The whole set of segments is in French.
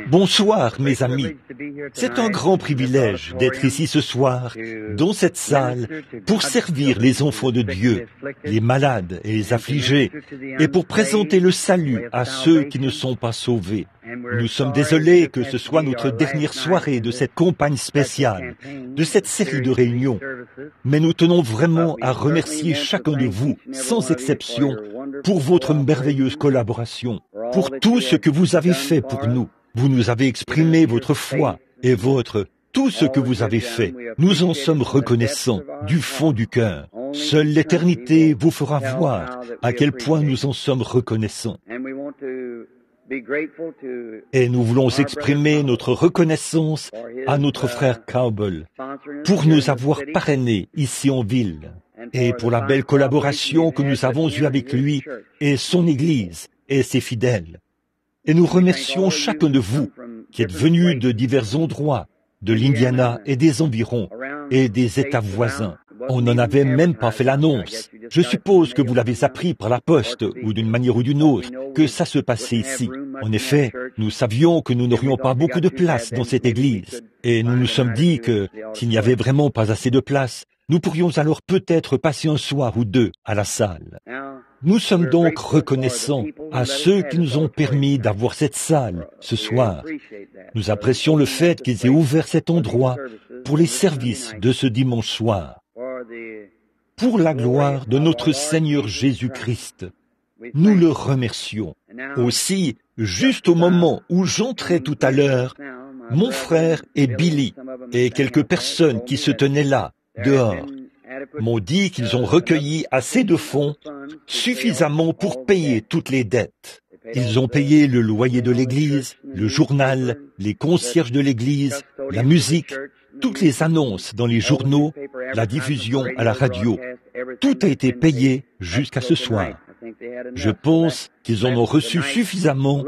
Bonsoir, mes amis. C'est un grand privilège d'être ici ce soir, dans cette salle, pour servir les enfants de Dieu, les malades et les affligés, et pour présenter le salut à ceux qui ne sont pas sauvés. Nous sommes désolés que ce soit notre dernière soirée de cette campagne spéciale, de cette série de réunions, mais nous tenons vraiment à remercier chacun de vous, sans exception, pour votre merveilleuse collaboration, pour tout ce que vous avez fait pour nous. Vous nous avez exprimé votre foi et tout ce que vous avez fait. Nous en sommes reconnaissants du fond du cœur. Seule l'éternité vous fera voir à quel point nous en sommes reconnaissants. Et nous voulons exprimer notre reconnaissance à notre frère Cowbell pour nous avoir parrainés ici en ville et pour la belle collaboration que nous avons eue avec lui et son Église et ses fidèles. Et nous remercions chacun de vous qui êtes venus de divers endroits, de l'Indiana et des environs et des États voisins. On n'en avait même pas fait l'annonce. Je suppose que vous l'avez appris par la poste ou d'une manière ou d'une autre, que ça se passait ici. En effet, nous savions que nous n'aurions pas beaucoup de place dans cette église. Et nous nous sommes dit que, s'il n'y avait vraiment pas assez de place, nous pourrions alors peut-être passer un soir ou deux à la salle. Nous sommes donc reconnaissants à ceux qui nous ont permis d'avoir cette salle ce soir. Nous apprécions le fait qu'ils aient ouvert cet endroit pour les services de ce dimanche soir. Pour la gloire de notre Seigneur Jésus-Christ, nous le remercions. Aussi, juste au moment où j'entrais tout à l'heure, mon frère et Billy et quelques personnes qui se tenaient là, dehors, m'ont dit qu'ils ont recueilli assez de fonds suffisamment pour payer toutes les dettes. Ils ont payé le loyer de l'église, le journal, les concierges de l'église, la musique, toutes les annonces dans les journaux, la diffusion à la radio. Tout a été payé jusqu'à ce soir. Je pense qu'ils en ont reçu suffisamment,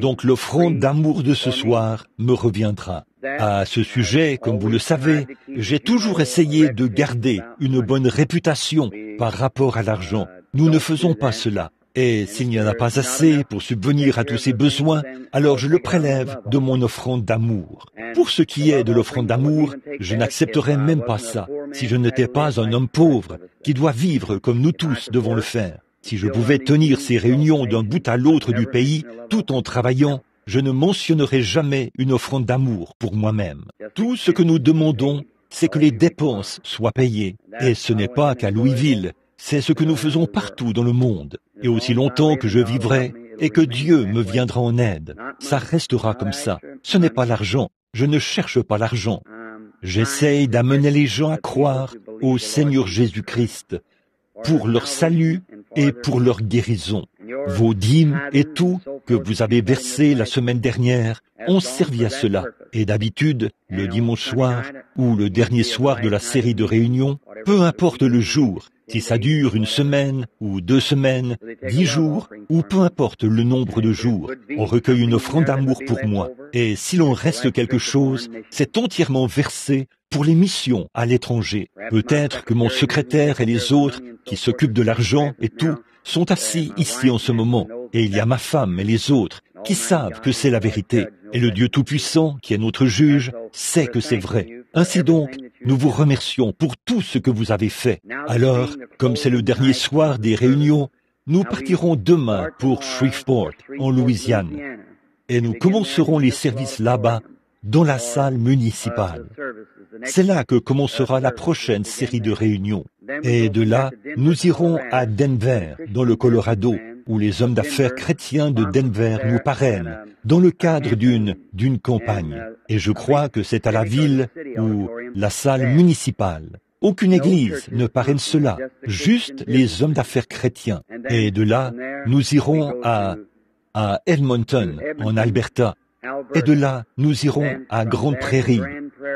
donc l'offrande d'amour de ce soir me reviendra. À ce sujet, comme vous le savez, j'ai toujours essayé de garder une bonne réputation par rapport à l'argent. Nous ne faisons pas cela. Et s'il n'y en a pas assez pour subvenir à tous ces besoins, alors je le prélève de mon offrande d'amour. Pour ce qui est de l'offrande d'amour, je n'accepterais même pas ça si je n'étais pas un homme pauvre qui doit vivre comme nous tous devons le faire. Si je pouvais tenir ces réunions d'un bout à l'autre du pays, tout en travaillant, je ne mentionnerai jamais une offrande d'amour pour moi-même. Tout ce que nous demandons, c'est que les dépenses soient payées. Et ce n'est pas qu'à Louisville, c'est ce que nous faisons partout dans le monde. Et aussi longtemps que je vivrai et que Dieu me viendra en aide, ça restera comme ça. Ce n'est pas l'argent. Je ne cherche pas l'argent. J'essaye d'amener les gens à croire au Seigneur Jésus-Christ pour leur salut et pour leur guérison. Vos dîmes et tout que vous avez versé la semaine dernière ont servi à cela. Et d'habitude, le dimanche soir ou le dernier soir de la série de réunions, peu importe le jour, si ça dure une semaine ou 2 semaines, 10 jours, ou peu importe le nombre de jours, on recueille une offrande d'amour pour moi. Et s'il en reste quelque chose, c'est entièrement versé pour les missions à l'étranger. Peut-être que mon secrétaire et les autres qui s'occupent de l'argent et tout sont assis ici en ce moment. Et il y a ma femme et les autres qui savent que c'est la vérité. Et le Dieu Tout-Puissant, qui est notre juge, sait que c'est vrai. Ainsi donc, nous vous remercions pour tout ce que vous avez fait. Alors, comme c'est le dernier soir des réunions, nous partirons demain pour Shreveport, en Louisiane. Et nous commencerons les services là-bas, dans la salle municipale. C'est là que commencera la prochaine série de réunions. Et de là, nous irons à Denver, dans le Colorado, où les hommes d'affaires chrétiens de Denver nous parrainent, dans le cadre d'une campagne. Et je crois que c'est à la ville ou la salle municipale. Aucune église ne parraine cela, juste les hommes d'affaires chrétiens. Et de là, nous irons à Edmonton, en Alberta. Et de là, nous irons à Grande Prairie,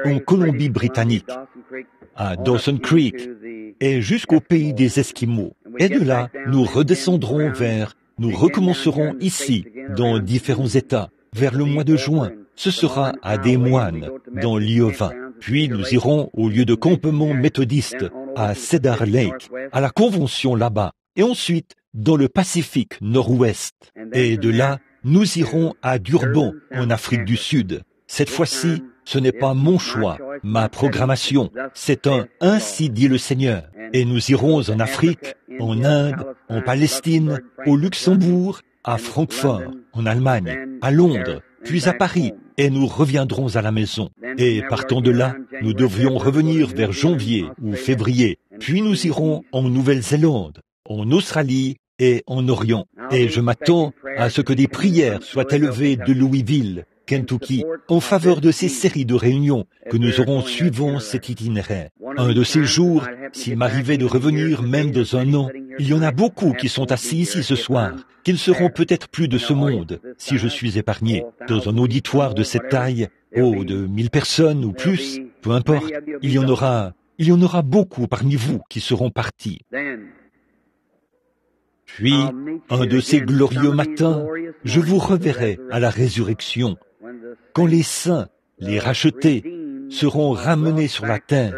en Colombie-Britannique, à Dawson Creek, et jusqu'au pays des Esquimaux. Et de là, nous redescendrons nous recommencerons ici, dans différents États, vers le mois de juin. Ce sera à Des Moines, dans l'Iowa. Puis nous irons au lieu de campement méthodiste, à Cedar Lake, à la convention là-bas. Et ensuite, dans le Pacifique Nord-Ouest. Et de là, Nous irons à Durban, en Afrique du Sud. Cette fois-ci, ce n'est pas mon choix, ma programmation, c'est un « Ainsi dit le Seigneur ». Et nous irons en Afrique, en Inde, en Palestine, au Luxembourg, à Francfort, en Allemagne, à Londres, puis à Paris, et nous reviendrons à la maison. Et partant de là, nous devrions revenir vers janvier ou février, puis nous irons en Nouvelle-Zélande, en Australie et en Orient. Et je m'attends à ce que des prières soient élevées de Louisville, Kentucky, en faveur de ces séries de réunions que nous aurons suivant cet itinéraire. Un de ces jours, s'il m'arrivait de revenir même dans un an, il y en a beaucoup qui sont assis ici ce soir, qui ne seront peut-être plus de ce monde, si je suis épargné, dans un auditoire de cette taille, de 1000 personnes ou plus, peu importe, il y en aura beaucoup parmi vous qui seront partis. Puis, un de ces glorieux matins, je vous reverrai à la résurrection, quand les saints, les rachetés, seront ramenés sur la terre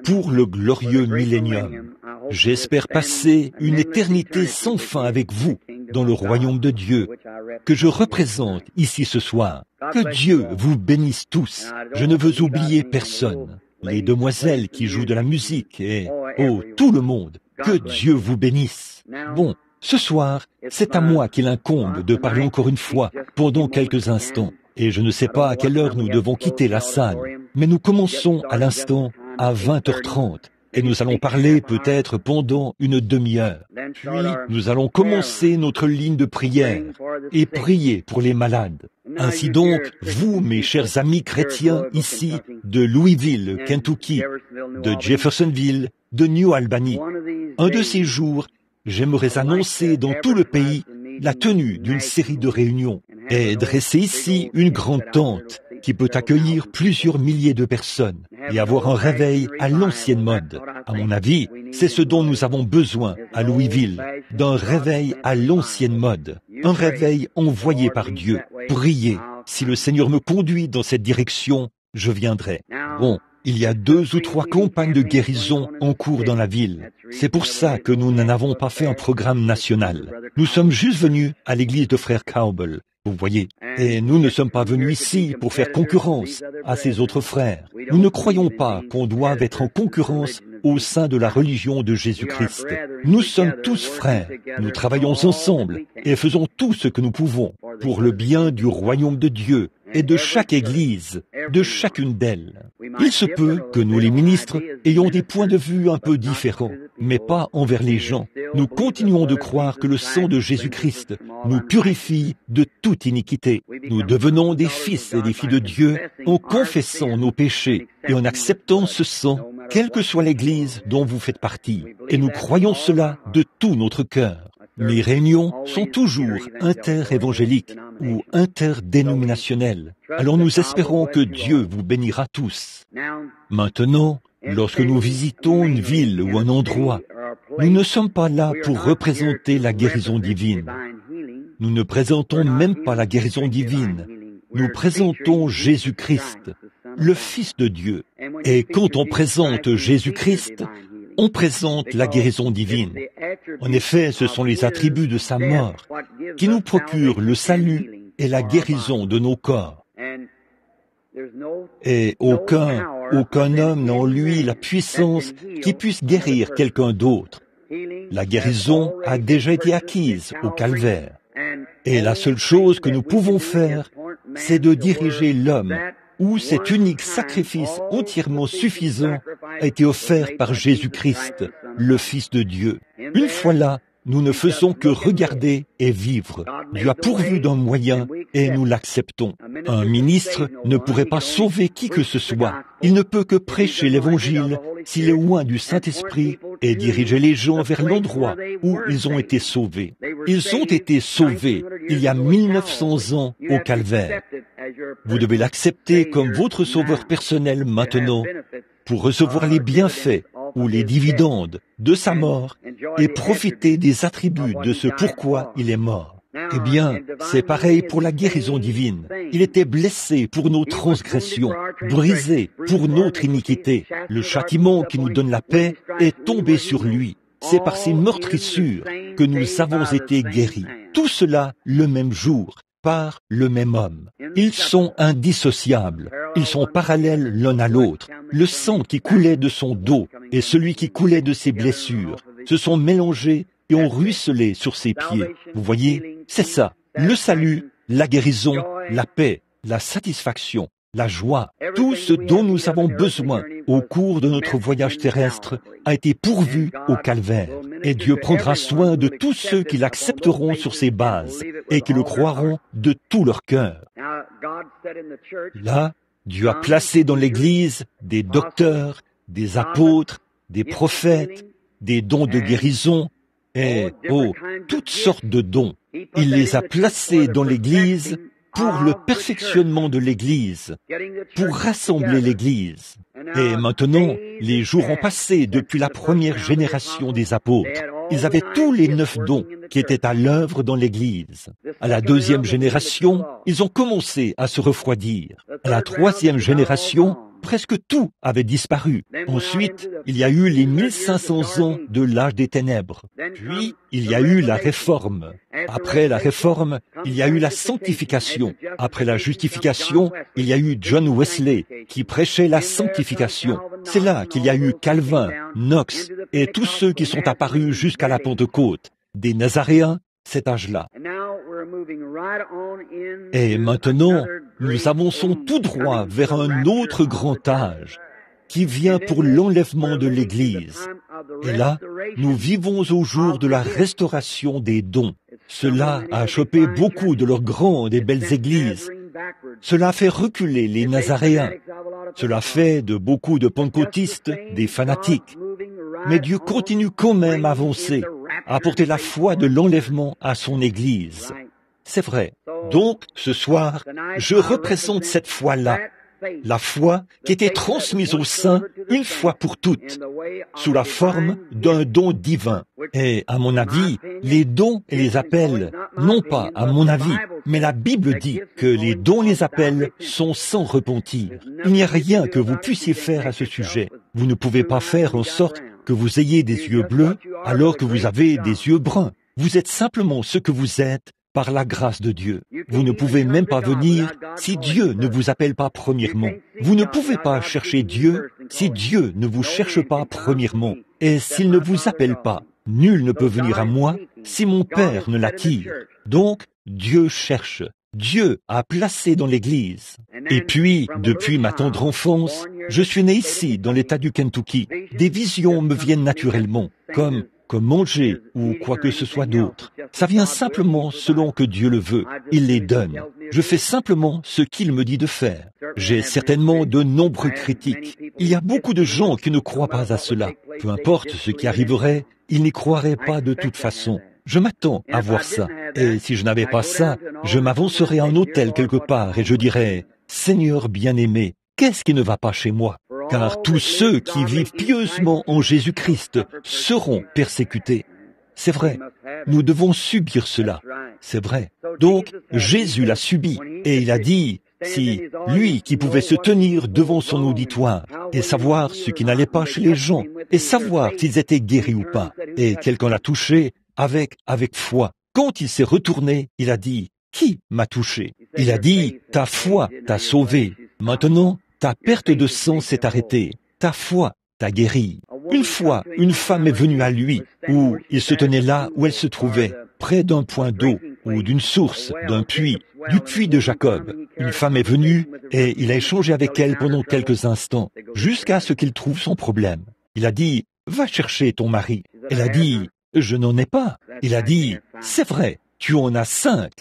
pour le glorieux millénium. J'espère passer une éternité sans fin avec vous dans le royaume de Dieu, que je représente ici ce soir. Que Dieu vous bénisse tous. Je ne veux oublier personne. Les demoiselles qui jouent de la musique et, tout le monde. Que Dieu vous bénisse. Bon, ce soir, c'est à moi qu'il incombe de parler encore une fois pendant quelques instants. Et je ne sais pas à quelle heure nous devons quitter la salle, mais nous commençons à l'instant à 20h30 et nous allons parler peut-être pendant une demi-heure. Puis nous allons commencer notre ligne de prière et prier pour les malades. Ainsi donc, vous, mes chers amis chrétiens ici de Louisville, Kentucky, de Jeffersonville, de New Albany, un de ces jours, j'aimerais annoncer dans tout le pays la tenue d'une série de réunions et dresser ici une grande tente qui peut accueillir plusieurs milliers de personnes et avoir un réveil à l'ancienne mode. À mon avis, c'est ce dont nous avons besoin à Louisville, d'un réveil à l'ancienne mode, un réveil envoyé par Dieu. Priez, si le Seigneur me conduit dans cette direction, je viendrai. Bon, il y a 2 ou 3 campagnes de guérison en cours dans la ville. C'est pour ça que nous n'en avons pas fait un programme national. Nous sommes juste venus à l'église de Frère Cowbell, vous voyez. Et nous ne sommes pas venus ici pour faire concurrence à ces autres frères. Nous ne croyons pas qu'on doive être en concurrence au sein de la religion de Jésus-Christ. Nous sommes tous frères. Nous travaillons ensemble et faisons tout ce que nous pouvons pour le bien du royaume de Dieu et de chaque église, de chacune d'elles. Il se peut que nous, les ministres, ayons des points de vue un peu différents, mais pas envers les gens. Nous continuons de croire que le sang de Jésus-Christ nous purifie de toute iniquité. Nous devenons des fils et des filles de Dieu en confessant nos péchés et en acceptant ce sang, quelle que soit l'église dont vous faites partie. Et nous croyons cela de tout notre cœur. Mes réunions sont toujours inter-évangéliques ou interdénominationnelles. Alors nous espérons que Dieu vous bénira tous. Maintenant, lorsque nous visitons une ville ou un endroit, nous ne sommes pas là pour représenter la guérison divine. Nous ne présentons même pas la guérison divine. Nous présentons Jésus-Christ, le Fils de Dieu. Et quand on présente Jésus-Christ, on présente la guérison divine. En effet, ce sont les attributs de sa mort qui nous procurent le salut et la guérison de nos corps. Et aucun homme n'a en lui la puissance qui puisse guérir quelqu'un d'autre. La guérison a déjà été acquise au calvaire. Et la seule chose que nous pouvons faire, c'est de diriger l'homme où cet unique sacrifice entièrement suffisant a été offert par Jésus-Christ, le Fils de Dieu. Une fois là, nous ne faisons que regarder et vivre. Dieu a pourvu d'un moyen et nous l'acceptons. Un ministre ne pourrait pas sauver qui que ce soit. Il ne peut que prêcher l'Évangile s'il est loin du Saint-Esprit et diriger les gens vers l'endroit où ils ont été sauvés. Ils ont été sauvés il y a 1900 ans au calvaire. Vous devez l'accepter comme votre sauveur personnel maintenant pour recevoir les bienfaits ou les dividendes de sa mort et profiter des attributs de ce pourquoi il est mort. Eh bien, c'est pareil pour la guérison divine. Il était blessé pour nos transgressions, brisé pour notre iniquité. Le châtiment qui nous donne la paix est tombé sur lui. C'est par ses meurtrissures que nous avons été guéris. Tout cela le même jour, part le même homme. Ils sont indissociables. Ils sont parallèles l'un à l'autre. Le sang qui coulait de son dos et celui qui coulait de ses blessures se sont mélangés et ont ruisselé sur ses pieds. Vous voyez, c'est ça. Le salut, la guérison, la paix, la satisfaction, la joie, tout ce dont nous avons besoin au cours de notre voyage terrestre a été pourvu au calvaire. Et Dieu prendra soin de tous ceux qui l'accepteront sur ses bases et qui le croiront de tout leur cœur. Là, Dieu a placé dans l'Église des docteurs, des apôtres, des prophètes, des dons de guérison et, toutes sortes de dons. Il les a placés dans l'Église pour le perfectionnement de l'Église, pour rassembler l'Église. Et maintenant, les jours ont passé depuis la première génération des apôtres. Ils avaient tous les 9 dons qui étaient à l'œuvre dans l'Église. À la 2e génération, ils ont commencé à se refroidir. À la 3e génération, presque tout avait disparu. Ensuite, il y a eu les 1500 ans de l'âge des ténèbres. Puis, il y a eu la réforme. Après la réforme, il y a eu la sanctification. Après la justification, il y a eu John Wesley qui prêchait la sanctification. C'est là qu'il y a eu Calvin, Knox et tous ceux qui sont apparus jusqu'à la Pentecôte, des Nazaréens, cet âge-là. Et maintenant, nous avançons tout droit vers un autre grand âge qui vient pour l'enlèvement de l'Église. Et là, nous vivons au jour de la restauration des dons. Cela a chopé beaucoup de leurs grandes et belles églises. Cela a fait reculer les Nazaréens. Cela fait de beaucoup de pentecôtistes des fanatiques. Mais Dieu continue quand même à avancer, à apporter la foi de l'enlèvement à son Église. C'est vrai. Donc, ce soir, je représente cette foi-là, la foi qui était transmise aux saints une fois pour toutes, sous la forme d'un don divin. Et, à mon avis, les dons et les appels, non pas à mon avis, mais la Bible dit que les dons et les appels sont sans repentir. Il n'y a rien que vous puissiez faire à ce sujet. Vous ne pouvez pas faire en sorte que vous ayez des yeux bleus alors que vous avez des yeux bruns. Vous êtes simplement ce que vous êtes par la grâce de Dieu. Vous ne pouvez même pas venir si Dieu ne vous appelle pas premièrement. Vous ne pouvez pas chercher Dieu si Dieu ne vous cherche pas premièrement. Et s'il ne vous appelle pas, nul ne peut venir à moi si mon Père ne l'attire. Donc, Dieu cherche. Dieu a placé dans l'Église. Et puis, depuis ma tendre enfance, je suis né ici, dans l'État du Kentucky. Des visions me viennent naturellement, comme manger ou quoi que ce soit d'autre. Ça vient simplement selon que Dieu le veut. Il les donne. Je fais simplement ce qu'il me dit de faire. J'ai certainement de nombreux critiques. Il y a beaucoup de gens qui ne croient pas à cela. Peu importe ce qui arriverait, ils n'y croiraient pas de toute façon. Je m'attends à voir ça. Et si je n'avais pas ça, je m'avancerais à un hôtel quelque part et je dirais, « Seigneur bien-aimé, qu'est-ce qui ne va pas chez moi ?» Car tous ceux qui vivent pieusement en Jésus-Christ seront persécutés. C'est vrai, nous devons subir cela. C'est vrai. Donc, Jésus l'a subi et il a dit, si lui qui pouvait se tenir devant son auditoire et savoir ce qui n'allait pas chez les gens et savoir s'ils étaient guéris ou pas, et quelqu'un l'a touché avec foi. Quand il s'est retourné, il a dit, qui m'a touché? Il a dit, ta foi t'a sauvé. Maintenant, ta perte de sang s'est arrêtée. Ta foi t'a guéri. Une fois, une femme est venue à lui, où il se tenait là où elle se trouvait, près d'un point d'eau, ou d'une source, d'un puits, du puits de Jacob. Une femme est venue, et il a échangé avec elle pendant quelques instants, jusqu'à ce qu'il trouve son problème. Il a dit, va chercher ton mari. Elle a dit, je n'en ai pas. Il a dit, c'est vrai, tu en as 5.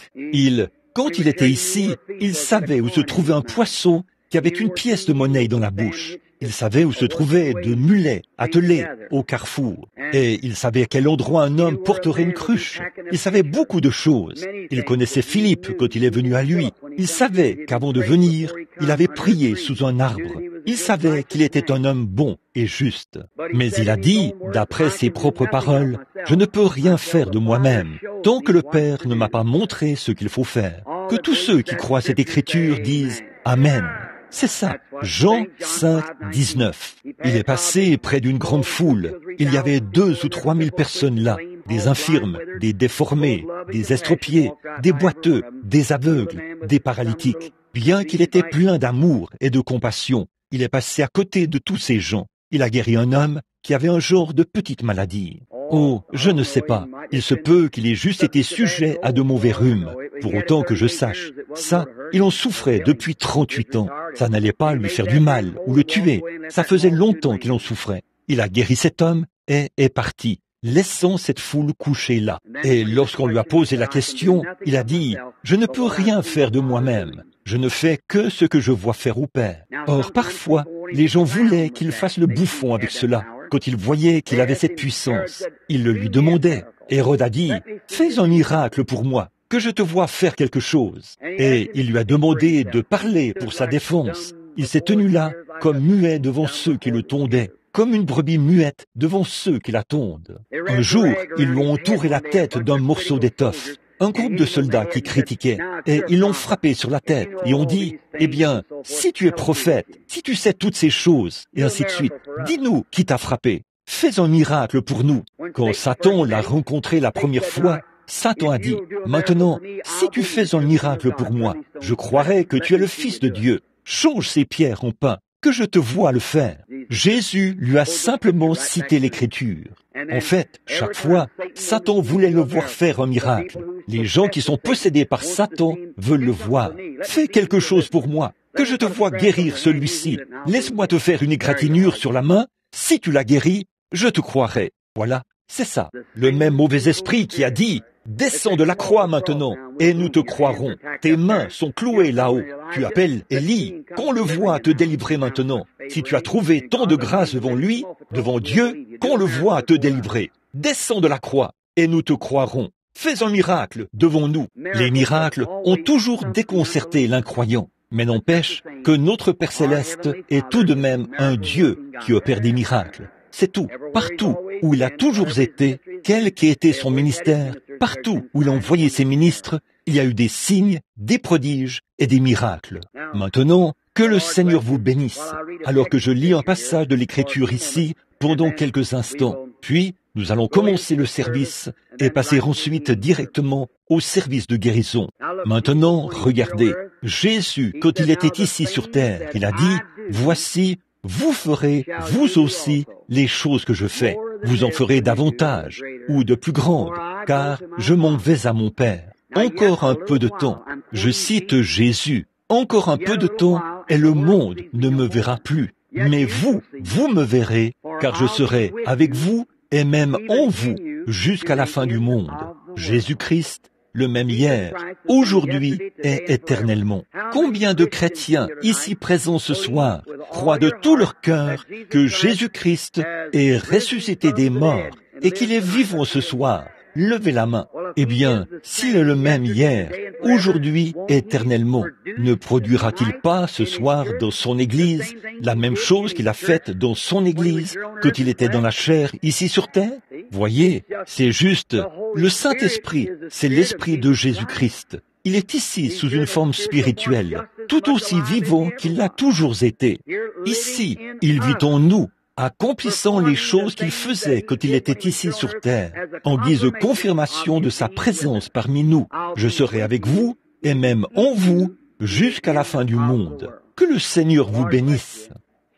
Quand il était ici, il savait où se trouvait un poisson qui avait une pièce de monnaie dans la bouche. Il savait où se trouvaient 2 mulets attelés au carrefour. Et il savait à quel endroit un homme porterait une cruche. Il savait beaucoup de choses. Il connaissait Philippe quand il est venu à lui. Il savait qu'avant de venir, il avait prié sous un arbre. Il savait qu'il était un homme bon et juste. Mais il a dit, d'après ses propres paroles, « Je ne peux rien faire de moi-même, tant que le Père ne m'a pas montré ce qu'il faut faire. » Que tous ceux qui croient cette écriture disent « Amen ». C'est ça, Jean 5, 19. Il est passé près d'une grande foule. Il y avait 2 ou 3 000 personnes là. des infirmes, des déformés, des estropiés, des boiteux, des aveugles, des paralytiques. Bien qu'il était plein d'amour et de compassion, il est passé à côté de tous ces gens. Il a guéri un homme qui avait un genre de petite maladie. Oh, je ne sais pas. Il se peut qu'il ait juste été sujet à de mauvais rhumes. Pour autant que je sache, ça, il en souffrait depuis 38 ans. Ça n'allait pas lui faire du mal ou le tuer. Ça faisait longtemps qu'il en souffrait. Il a guéri cet homme et est parti, laissant cette foule couchée là. Et lorsqu'on lui a posé la question, il a dit « Je ne peux rien faire de moi-même. Je ne fais que ce que je vois faire au Père. » Or, parfois, les gens voulaient qu'il fasse le bouffon avec cela. Quand ils voyaient qu'il avait cette puissance, ils le lui demandaient. Hérode a dit « Fais un miracle pour moi, que je te vois faire quelque chose. » Et il lui a demandé de parler pour sa défense. Il s'est tenu là, comme muet devant ceux qui le tondaient, comme une brebis muette devant ceux qui la tondent. Un jour, ils lui ont entouré la tête d'un morceau d'étoffe. Un groupe de soldats qui critiquaient, et ils l'ont frappé sur la tête, et ont dit, « Eh bien, si tu es prophète, si tu sais toutes ces choses, et ainsi de suite, dis-nous qui t'a frappé. Fais un miracle pour nous. » Quand Satan l'a rencontré la première fois, Satan a dit, « Maintenant, si tu fais un miracle pour moi, je croirai que tu es le Fils de Dieu. Change ces pierres en pain, que je te vois le faire. » Jésus lui a simplement cité l'Écriture. En fait, chaque fois, Satan voulait le voir faire un miracle. Les gens qui sont possédés par Satan veulent le voir. Fais quelque chose pour moi, que je te vois guérir celui-ci. Laisse-moi te faire une égratignure sur la main. Si tu la guéris, je te croirai. Voilà, c'est ça. Le même mauvais esprit qui a dit, « Descends de la croix maintenant, et nous te croirons. Tes mains sont clouées là-haut. Tu appelles Élie, qu'on le voit te délivrer maintenant. Si tu as trouvé tant de grâce devant lui, devant Dieu, qu'on le voit te délivrer. Descends de la croix, et nous te croirons. Fais un miracle devant nous. » Les miracles ont toujours déconcerté l'incroyant. Mais n'empêche que notre Père Céleste est tout de même un Dieu qui opère des miracles. C'est tout. Partout où il a toujours été, quel qu'ait été son ministère, partout où il a envoyé ses ministres, il y a eu des signes, des prodiges et des miracles. Maintenant, que le Seigneur vous bénisse, alors que je lis un passage de l'Écriture ici pendant quelques instants. Puis, nous allons commencer le service et passer ensuite directement au service de guérison. Maintenant, regardez, Jésus, quand il était ici sur terre, il a dit, « Voici, vous ferez, vous aussi, les choses que je fais. Vous en ferez davantage, ou de plus grandes, car je m'en vais à mon Père. » Encore un peu de temps. Je cite Jésus. Encore un peu de temps, et le monde ne me verra plus. Mais vous, vous me verrez, car je serai avec vous, et même en vous, jusqu'à la fin du monde. Jésus-Christ, le même hier, aujourd'hui et éternellement. Combien de chrétiens ici présents ce soir croient de tout leur cœur que Jésus-Christ est ressuscité des morts et qu'il est vivant ce soir? Levez la main. Eh bien, s'il est le même hier, aujourd'hui, éternellement, ne produira-t-il pas ce soir dans son Église la même chose qu'il a faite dans son Église quand il était dans la chair ici sur terre? Voyez, c'est juste, le Saint-Esprit, c'est l'Esprit de Jésus-Christ. Il est ici sous une forme spirituelle, tout aussi vivant qu'il l'a toujours été. Ici, il vit en nous, accomplissant les choses qu'il faisait quand il était ici sur terre, en guise de confirmation de sa présence parmi nous. Je serai avec vous, et même en vous, jusqu'à la fin du monde. Que le Seigneur vous bénisse.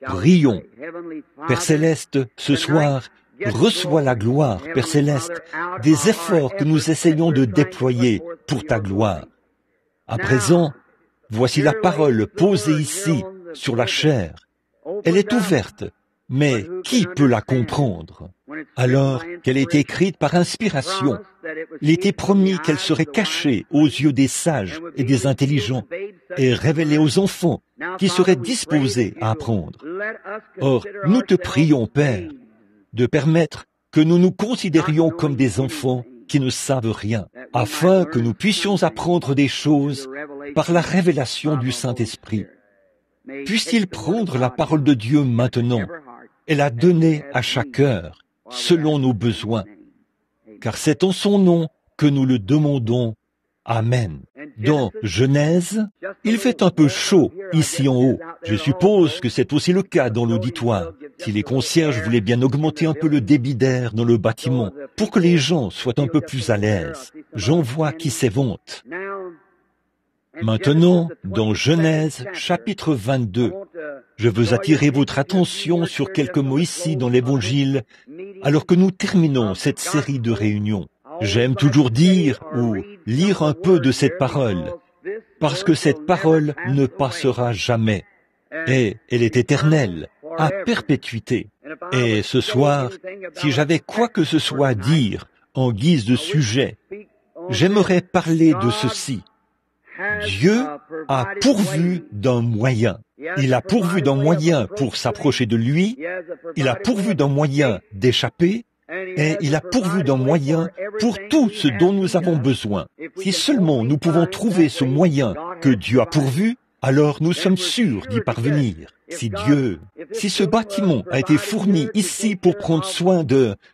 Prions. Père Céleste, ce soir, reçois la gloire, Père Céleste, des efforts que nous essayons de déployer pour ta gloire. À présent, voici la parole posée ici, sur la chair. Elle est ouverte. Mais qui peut la comprendre? Alors qu'elle est écrite par inspiration, il était promis qu'elle serait cachée aux yeux des sages et des intelligents et révélée aux enfants qui seraient disposés à apprendre. Or, nous te prions, Père, de permettre que nous nous considérions comme des enfants qui ne savent rien, afin que nous puissions apprendre des choses par la révélation du Saint-Esprit. Puisse-t-il prendre la parole de Dieu maintenant et la donner à chaque heure, selon nos besoins, car c'est en son nom que nous le demandons. Amen. Dans Genèse, il fait un peu chaud ici en haut. Je suppose que c'est aussi le cas dans l'auditoire. Si les concierges voulaient bien augmenter un peu le débit d'air dans le bâtiment pour que les gens soient un peu plus à l'aise, j'en vois qui s'éventent. Maintenant, dans Genèse chapitre 22, je veux attirer votre attention sur quelques mots ici dans l'Évangile, alors que nous terminons cette série de réunions. J'aime toujours dire ou lire un peu de cette parole, parce que cette parole ne passera jamais, et elle est éternelle, à perpétuité. Et ce soir, si j'avais quoi que ce soit à dire en guise de sujet, j'aimerais parler de ceci. Dieu a pourvu d'un moyen. Il a pourvu d'un moyen pour s'approcher de lui, il a pourvu d'un moyen d'échapper, et il a pourvu d'un moyen pour tout ce dont nous avons besoin. Si seulement nous pouvons trouver ce moyen que Dieu a pourvu, alors nous sommes sûrs d'y parvenir. Si ce bâtiment a été fourni ici pour prendre soin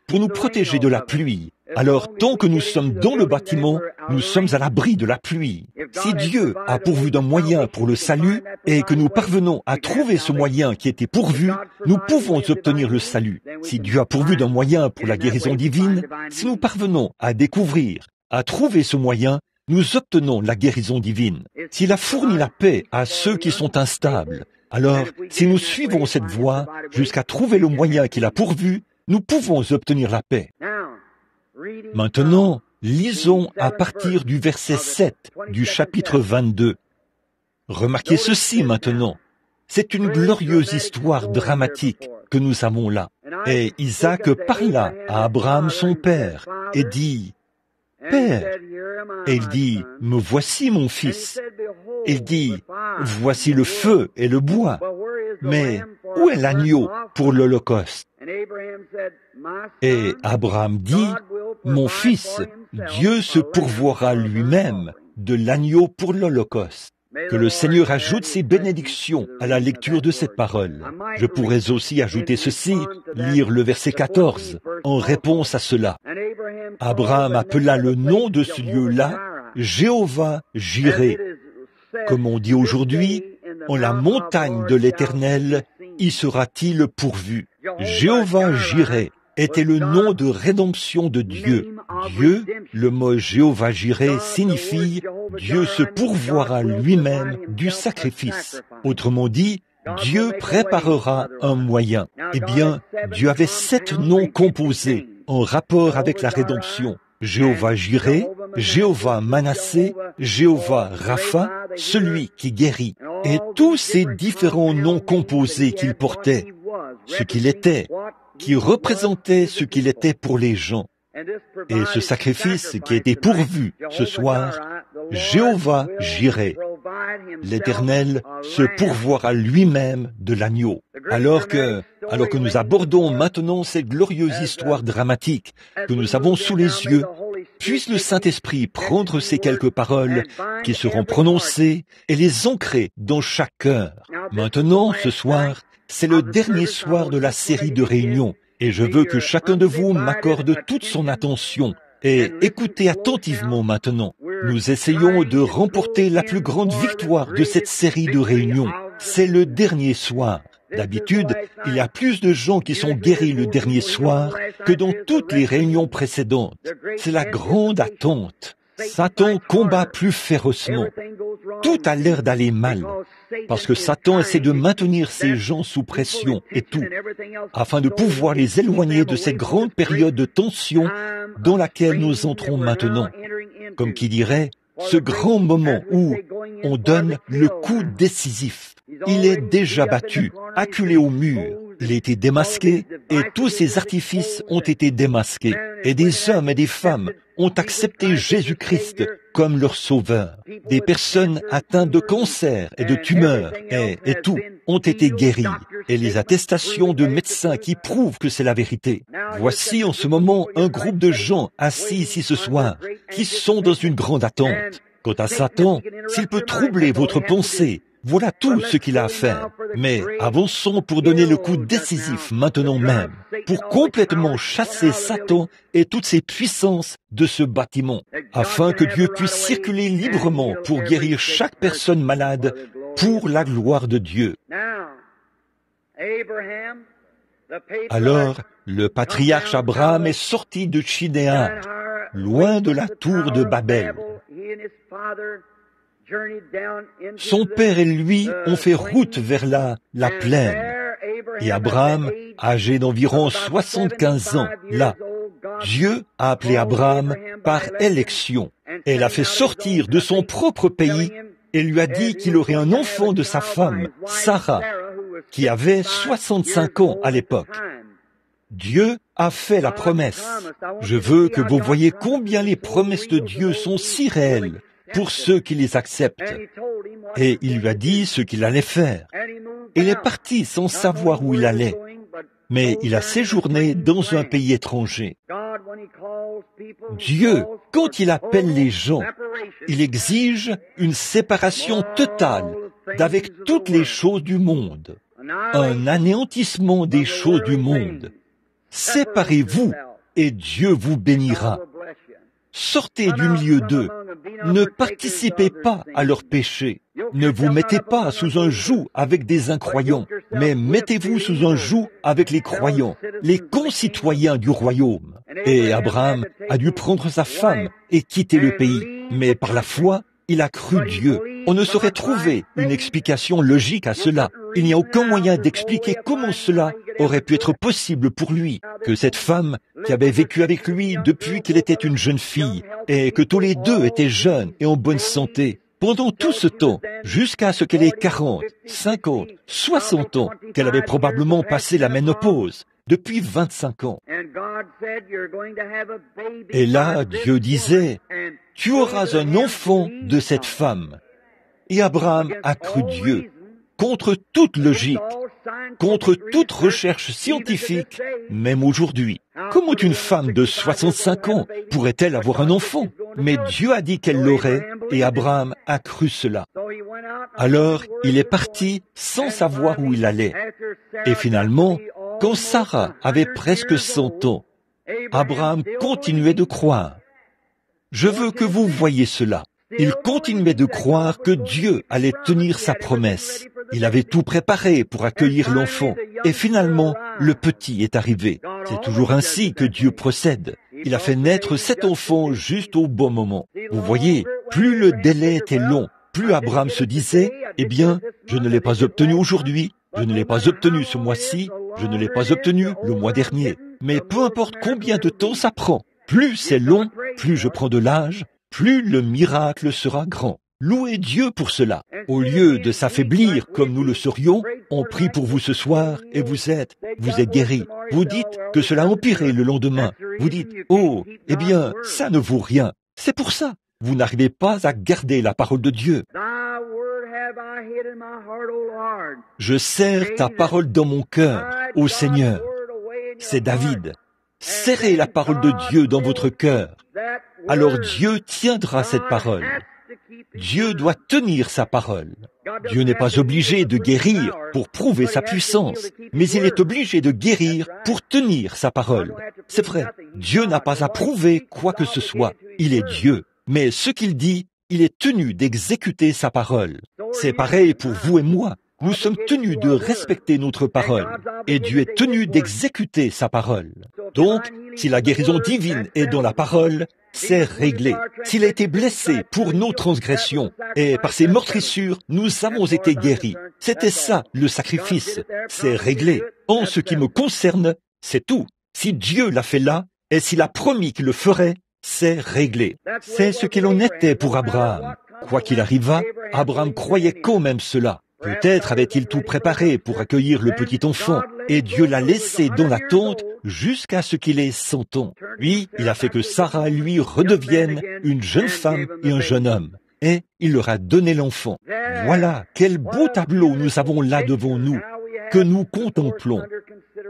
pour nous protéger de la pluie, alors tant que nous sommes dans le bâtiment, nous sommes à l'abri de la pluie. Si Dieu a pourvu d'un moyen pour le salut et que nous parvenons à trouver ce moyen qui était pourvu, nous pouvons obtenir le salut. Si Dieu a pourvu d'un moyen pour la guérison divine, si nous parvenons à découvrir, à trouver ce moyen, nous obtenons la guérison divine. S'il a fourni la paix à ceux qui sont instables, alors si nous suivons cette voie jusqu'à trouver le moyen qu'il a pourvu, nous pouvons obtenir la paix. Maintenant, lisons à partir du verset 7 du chapitre 22. Remarquez ceci maintenant. C'est une glorieuse histoire dramatique que nous avons là. Et Isaac parla à Abraham son père et dit, « Père !» Et il dit, « Me voici mon fils. » Il dit, « Voici le feu et le bois. Mais où est l'agneau pour l'Holocauste ?» Et Abraham dit, « Mon fils, Dieu se pourvoira lui-même de l'agneau pour l'Holocauste. » Que le Seigneur ajoute ses bénédictions à la lecture de cette parole. Je pourrais aussi ajouter ceci, lire le verset 14, en réponse à cela. Abraham appela le nom de ce lieu-là Jéhovah Jireh. Comme on dit aujourd'hui, en la montagne de l'Éternel, y sera-t-il pourvu. Jéhovah Jireh était le nom de rédemption de Dieu. Dieu, le mot Jéhovah Jireh signifie Dieu se pourvoira lui-même du sacrifice. Autrement dit, Dieu préparera un moyen. Eh bien, Dieu avait 7 noms composés en rapport avec la rédemption. Jéhovah Jireh, Jéhovah Manassé, Jéhovah Rapha, celui qui guérit. Et tous ces différents noms composés qu'il portait, ce qu'il était, qui représentait ce qu'il était pour les gens. Et ce sacrifice qui était pourvu ce soir, Jéhovah Jireh, l'Éternel se pourvoira lui-même de l'agneau. Alors que nous abordons maintenant cette glorieuse histoire dramatique que nous avons sous les yeux, puisse le Saint-Esprit prendre ces quelques paroles qui seront prononcées et les ancrer dans chaque cœur. Maintenant, ce soir, c'est le dernier soir de la série de réunions, et je veux que chacun de vous m'accorde toute son attention. Et écoutez attentivement maintenant. Nous essayons de remporter la plus grande victoire de cette série de réunions. C'est le dernier soir. D'habitude, il y a plus de gens qui sont guéris le dernier soir que dans toutes les réunions précédentes. C'est la grande attente. Satan combat plus férocement. Tout a l'air d'aller mal, parce que Satan essaie de maintenir ces gens sous pression et tout, afin de pouvoir les éloigner de cette grande période de tension dans laquelle nous entrons maintenant. Comme qui dirait, ce grand moment où on donne le coup décisif. Il est déjà battu, acculé au mur. Il a été démasqué et tous ses artifices ont été démasqués. Et des hommes et des femmes ont accepté Jésus-Christ comme leur sauveur. Des personnes atteintes de cancer et de tumeurs et tout ont été guéries. Et les attestations de médecins qui prouvent que c'est la vérité. Voici en ce moment un groupe de gens assis ici ce soir qui sont dans une grande attente. Quant à Satan, s'il peut troubler votre pensée, voilà tout ce qu'il a à faire. Mais avançons pour donner le coup décisif maintenant même, pour complètement chasser Satan et toutes ses puissances de ce bâtiment, afin que Dieu puisse circuler librement pour guérir chaque personne malade pour la gloire de Dieu. Alors, le patriarche Abraham est sorti de Chidéan, loin de la tour de Babel. Son père et lui ont fait route vers la plaine. Et Abraham, âgé d'environ 75 ans, là, Dieu a appelé Abraham par élection et l'a fait sortir de son propre pays et lui a dit qu'il aurait un enfant de sa femme, Sarah, qui avait 65 ans à l'époque. Dieu a fait la promesse. Je veux que vous voyez combien les promesses de Dieu sont si réelles pour ceux qui les acceptent. Et il lui a dit ce qu'il allait faire. Il est parti sans savoir où il allait, mais il a séjourné dans un pays étranger. Dieu, quand il appelle les gens, il exige une séparation totale d'avec toutes les choses du monde, un anéantissement des choses du monde. Séparez-vous et Dieu vous bénira. Sortez du milieu d'eux. Ne participez pas à leurs péchés. Ne vous mettez pas sous un joug avec des incroyants, mais mettez-vous sous un joug avec les croyants, les concitoyens du royaume. Et Abraham a dû prendre sa femme et quitter le pays. Mais par la foi, il a cru Dieu. On ne saurait trouver une explication logique à cela. Il n'y a aucun moyen d'expliquer comment cela aurait pu être possible pour lui, que cette femme qui avait vécu avec lui depuis qu'elle était une jeune fille, et que tous les deux étaient jeunes et en bonne santé, pendant tout ce temps, jusqu'à ce qu'elle ait 40, 50, 60 ans, qu'elle avait probablement passé la ménopause, depuis 25 ans. Et là, Dieu disait, « Tu auras un enfant de cette femme. » Et Abraham a cru Dieu, contre toute logique, contre toute recherche scientifique, même aujourd'hui. Comment une femme de 65 ans pourrait-elle avoir un enfant? Mais Dieu a dit qu'elle l'aurait, et Abraham a cru cela. Alors, il est parti sans savoir où il allait. Et finalement, quand Sarah avait presque 100 ans, Abraham continuait de croire. Je veux que vous voyiez cela. Il continuait de croire que Dieu allait tenir sa promesse. Il avait tout préparé pour accueillir l'enfant. Et finalement, le petit est arrivé. C'est toujours ainsi que Dieu procède. Il a fait naître cet enfant juste au bon moment. Vous voyez, plus le délai était long, plus Abraham se disait, « Eh bien, je ne l'ai pas obtenu aujourd'hui, je ne l'ai pas obtenu ce mois-ci, je ne l'ai pas obtenu le mois dernier. Mais peu importe combien de temps ça prend, plus c'est long, plus je prends de l'âge, plus le miracle sera grand. » Louez Dieu pour cela. Au lieu de s'affaiblir comme nous le serions, on prie pour vous ce soir et vous êtes guéris. Vous dites que cela a empiré le lendemain. Vous dites, oh, eh bien, ça ne vaut rien. C'est pour ça. Vous n'arrivez pas à garder la parole de Dieu. Je serre ta parole dans mon cœur, ô Seigneur. C'est David. Serrez la parole de Dieu dans votre cœur. Alors Dieu tiendra cette parole. Dieu doit tenir sa parole. Dieu n'est pas obligé de guérir pour prouver sa puissance, mais il est obligé de guérir pour tenir sa parole. C'est vrai, Dieu n'a pas à prouver quoi que ce soit. Il est Dieu. Mais ce qu'il dit, il est tenu d'exécuter sa parole. C'est pareil pour vous et moi. Nous sommes tenus de respecter notre parole, et Dieu est tenu d'exécuter sa parole. Donc, si la guérison divine est dans la parole, c'est réglé. S'il a été blessé pour nos transgressions, et par ses meurtrissures, nous avons été guéris. C'était ça, le sacrifice. C'est réglé. En ce qui me concerne, c'est tout. Si Dieu l'a fait là, et s'il a promis qu'il le ferait, c'est réglé. C'est ce qu'il en était pour Abraham. Quoi qu'il arrivât, Abraham croyait quand même cela. Peut-être avait-il tout préparé pour accueillir le petit enfant, et Dieu l'a laissé dans la tente jusqu'à ce qu'il ait 100 ans. Puis, il a fait que Sarah, lui, redevienne une jeune femme et un jeune homme. Et il leur a donné l'enfant. Voilà, quel beau tableau nous avons là devant nous, que nous contemplons.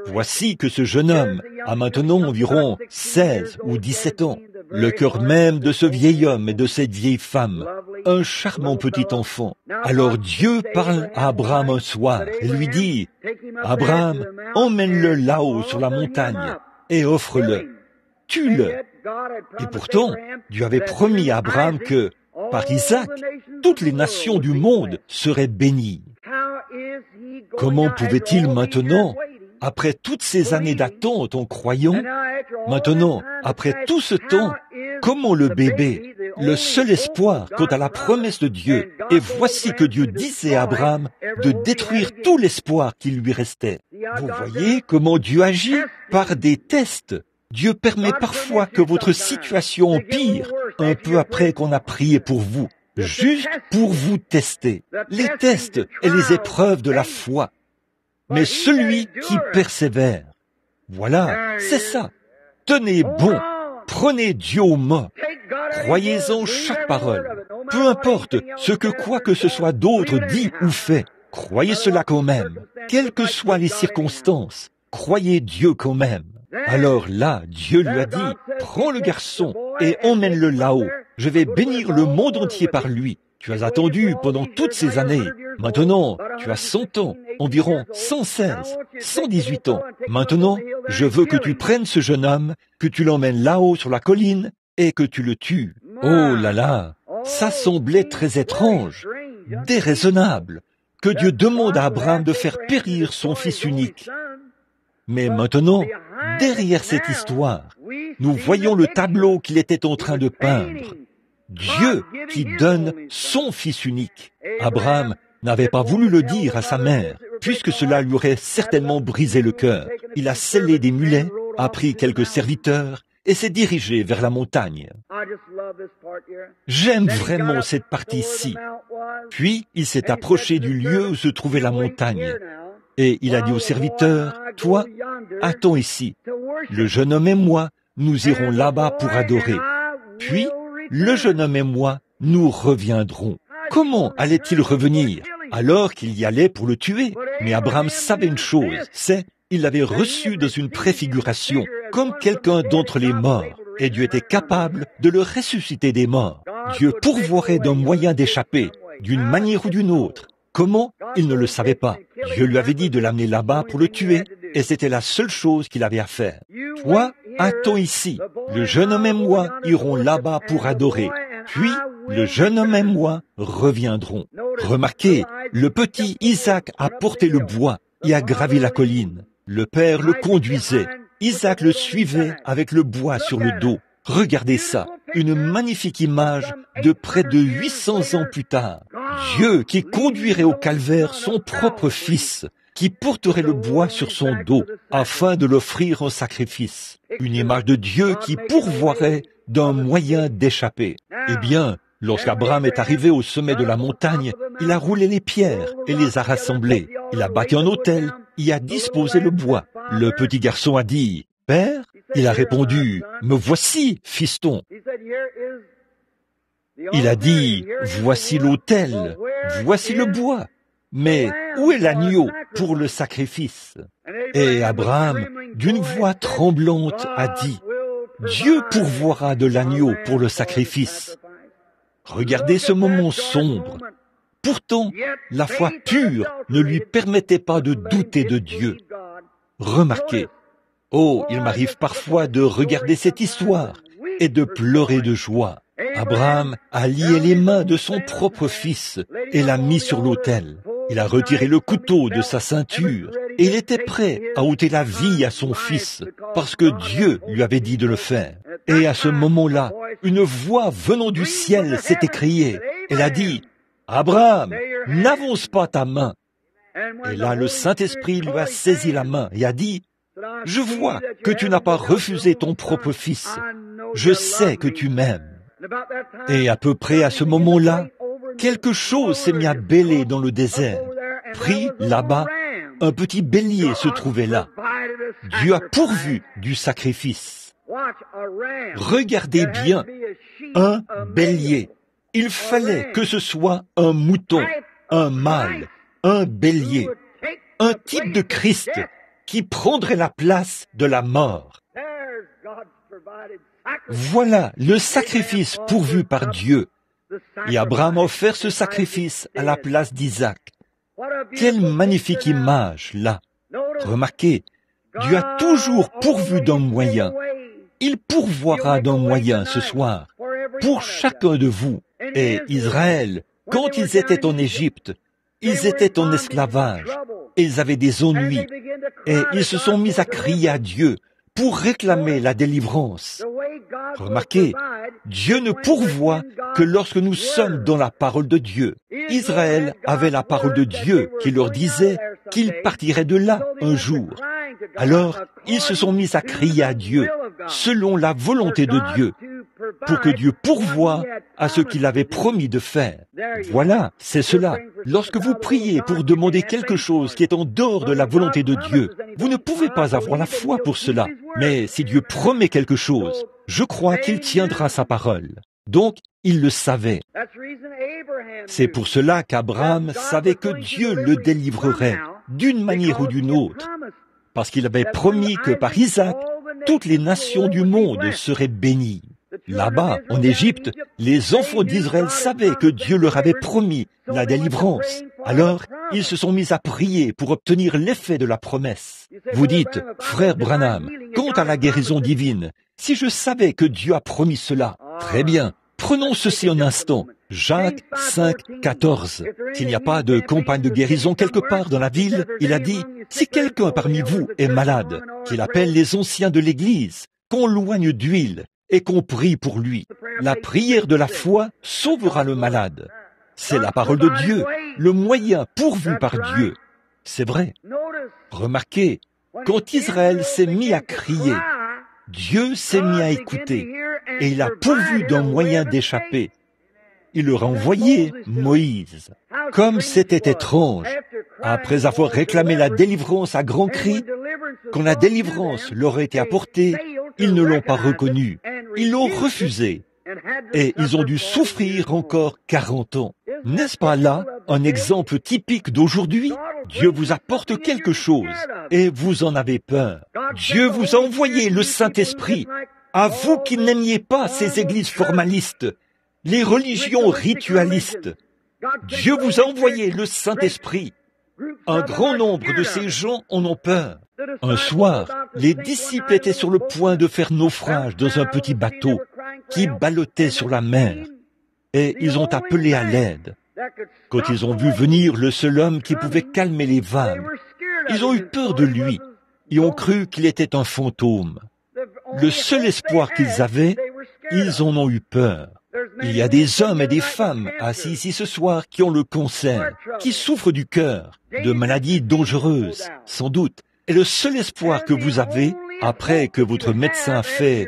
Voici que ce jeune homme a maintenant environ 16 ou 17 ans. Le cœur même de ce vieil homme et de cette vieille femme, un charmant petit enfant. Alors Dieu parle à Abraham un soir et lui dit, « Abraham, emmène-le là-haut sur la montagne et offre-le. Tue-le. » Et pourtant, Dieu avait promis à Abraham que, par Isaac, toutes les nations du monde seraient bénies. Comment pouvait-il maintenant Après toutes ces années d'attente en croyant, maintenant, après tout ce temps, comment le bébé, le seul espoir quant à la promesse de Dieu, et voici que Dieu disait à Abraham de détruire tout l'espoir qui lui restait. Vous voyez comment Dieu agit par des tests. Dieu permet parfois que votre situation empire un peu après qu'on a prié pour vous, juste pour vous tester. Les tests et les épreuves de la foi. Mais celui qui persévère, voilà, c'est ça. Tenez bon, prenez Dieu au mot, croyez-en chaque parole. Peu importe ce que quoi que ce soit d'autre dit ou fait, croyez cela quand même. Quelles que soient les circonstances, croyez Dieu quand même. Alors là, Dieu lui a dit, prends le garçon et emmène-le là-haut. Je vais bénir le monde entier par lui. Tu as attendu pendant toutes ces années. Maintenant, tu as 100 ans, environ 116, 118 ans. Maintenant, je veux que tu prennes ce jeune homme, que tu l'emmènes là-haut sur la colline et que tu le tues. Oh là là, ça semblait très étrange, déraisonnable, que Dieu demande à Abraham de faire périr son fils unique. Mais maintenant, derrière cette histoire, nous voyons le tableau qu'il était en train de peindre. Dieu qui donne son fils unique. Abraham n'avait pas voulu le dire à sa mère, puisque cela lui aurait certainement brisé le cœur. Il a sellé des mulets, a pris quelques serviteurs et s'est dirigé vers la montagne. J'aime vraiment cette partie-ci. Puis il s'est approché du lieu où se trouvait la montagne. Et il a dit au serviteur, « Toi, attends ici. Le jeune homme et moi, nous irons là-bas pour adorer. Puis, le jeune homme et moi, nous reviendrons. » Comment allait-il revenir alors qu'il y allait pour le tuer? Mais Abraham savait une chose, c'est il l'avait reçu dans une préfiguration, comme quelqu'un d'entre les morts, et Dieu était capable de le ressusciter des morts. Dieu pourvoirait d'un moyen d'échapper, d'une manière ou d'une autre. Comment? Il ne le savait pas. Dieu lui avait dit de l'amener là-bas pour le tuer, et c'était la seule chose qu'il avait à faire. Toi, attends ici. Le jeune homme et moi irons là-bas pour adorer. Puis, le jeune homme et moi reviendrons. Remarquez, le petit Isaac a porté le bois et a gravi la colline. Le père le conduisait. Isaac le suivait avec le bois sur le dos. Regardez ça, une magnifique image de près de 800 ans plus tard. Dieu qui conduirait au calvaire son propre fils, qui porterait le bois sur son dos afin de l'offrir en sacrifice. Une image de Dieu qui pourvoirait d'un moyen d'échapper. Eh bien, lorsqu'Abraham est arrivé au sommet de la montagne, il a roulé les pierres et les a rassemblées. Il a bâti un autel, y a disposé le bois. Le petit garçon a dit, « Père ?» Il a répondu, « Me voici, fiston. » Il a dit, « Voici l'autel, voici le bois. Mais où est l'agneau pour le sacrifice ?» Et Abraham, d'une voix tremblante, a dit, « Dieu pourvoira de l'agneau pour le sacrifice. » Regardez ce moment sombre. Pourtant, la foi pure ne lui permettait pas de douter de Dieu. Remarquez, oh, il m'arrive parfois de regarder cette histoire et de pleurer de joie. Abraham a lié les mains de son propre fils et l'a mis sur l'autel. Il a retiré le couteau de sa ceinture et il était prêt à ôter la vie à son fils parce que Dieu lui avait dit de le faire. Et à ce moment-là, une voix venant du ciel s'est écriée. Elle a dit, « Abraham, n'avance pas ta main. » Et là, le Saint-Esprit lui a saisi la main et a dit, « Je vois que tu n'as pas refusé ton propre fils. Je sais que tu m'aimes. » Et à peu près à ce moment-là, quelque chose s'est mis à bêler dans le désert. Pris là-bas, un petit bélier se trouvait là. Dieu a pourvu du sacrifice. Regardez bien, un bélier. Il fallait que ce soit un mouton, un mâle, un bélier, un type de Christ qui prendrait la place de la mort. Voilà le sacrifice pourvu par Dieu. Et Abraham a offert ce sacrifice à la place d'Isaac. Quelle magnifique image, là. Remarquez, Dieu a toujours pourvu d'un moyen. Il pourvoira d'un moyen ce soir, pour chacun de vous. Et Israël, quand ils étaient en Égypte, ils étaient en esclavage. et ils avaient des ennuis. Et ils se sont mis à crier à Dieu pour réclamer la délivrance. Remarquez, Dieu ne pourvoit que lorsque nous sommes dans la parole de Dieu. Israël avait la parole de Dieu qui leur disait qu'ils partiraient de là un jour. Alors, ils se sont mis à crier à Dieu selon la volonté de Dieu, pour que Dieu pourvoie à ce qu'il avait promis de faire. Voilà, c'est cela. Lorsque vous priez pour demander quelque chose qui est en dehors de la volonté de Dieu, vous ne pouvez pas avoir la foi pour cela. Mais si Dieu promet quelque chose, je crois qu'il tiendra sa parole. Donc, il le savait. C'est pour cela qu'Abraham savait que Dieu le délivrerait d'une manière ou d'une autre, parce qu'il avait promis que par Isaac, toutes les nations du monde seraient bénies. Là-bas, en Égypte, les enfants d'Israël savaient que Dieu leur avait promis la délivrance. Alors, ils se sont mis à prier pour obtenir l'effet de la promesse. Vous dites, frère Branham, quant à la guérison divine, si je savais que Dieu a promis cela, très bien, prenons ceci un instant. Jacques 5, 14. S'il n'y a pas de campagne de guérison quelque part dans la ville, il a dit, si quelqu'un parmi vous est malade, qu'il appelle les anciens de l'Église, qu'on loigne d'huile, et qu'on prie pour lui. La prière de la foi sauvera le malade. C'est la parole de Dieu, le moyen pourvu par Dieu. C'est vrai. Remarquez, quand Israël s'est mis à crier, Dieu s'est mis à écouter, et il a pourvu d'un moyen d'échapper. Il leur a envoyé Moïse. Comme c'était étrange, après avoir réclamé la délivrance à grands cris, quand la délivrance leur a été apportée, ils ne l'ont pas reconnue. Ils l'ont refusé. Et ils ont dû souffrir encore 40 ans. N'est-ce pas là un exemple typique d'aujourd'hui? Dieu vous apporte quelque chose et vous en avez peur. Dieu vous a envoyé le Saint-Esprit. À vous qui n'aimiez pas ces églises formalistes, les religions ritualistes, Dieu vous a envoyé le Saint-Esprit. Un grand nombre de ces gens en ont peur. Un soir, les disciples étaient sur le point de faire naufrage dans un petit bateau qui ballottait sur la mer, et ils ont appelé à l'aide. Quand ils ont vu venir le seul homme qui pouvait calmer les vagues, ils ont eu peur de lui et ont cru qu'il était un fantôme. Le seul espoir qu'ils avaient, ils en ont eu peur. Il y a des hommes et des femmes assis ici ce soir qui ont le cancer, qui souffrent du cœur, de maladies dangereuses, sans doute. Et le seul espoir que vous avez, après que votre médecin fait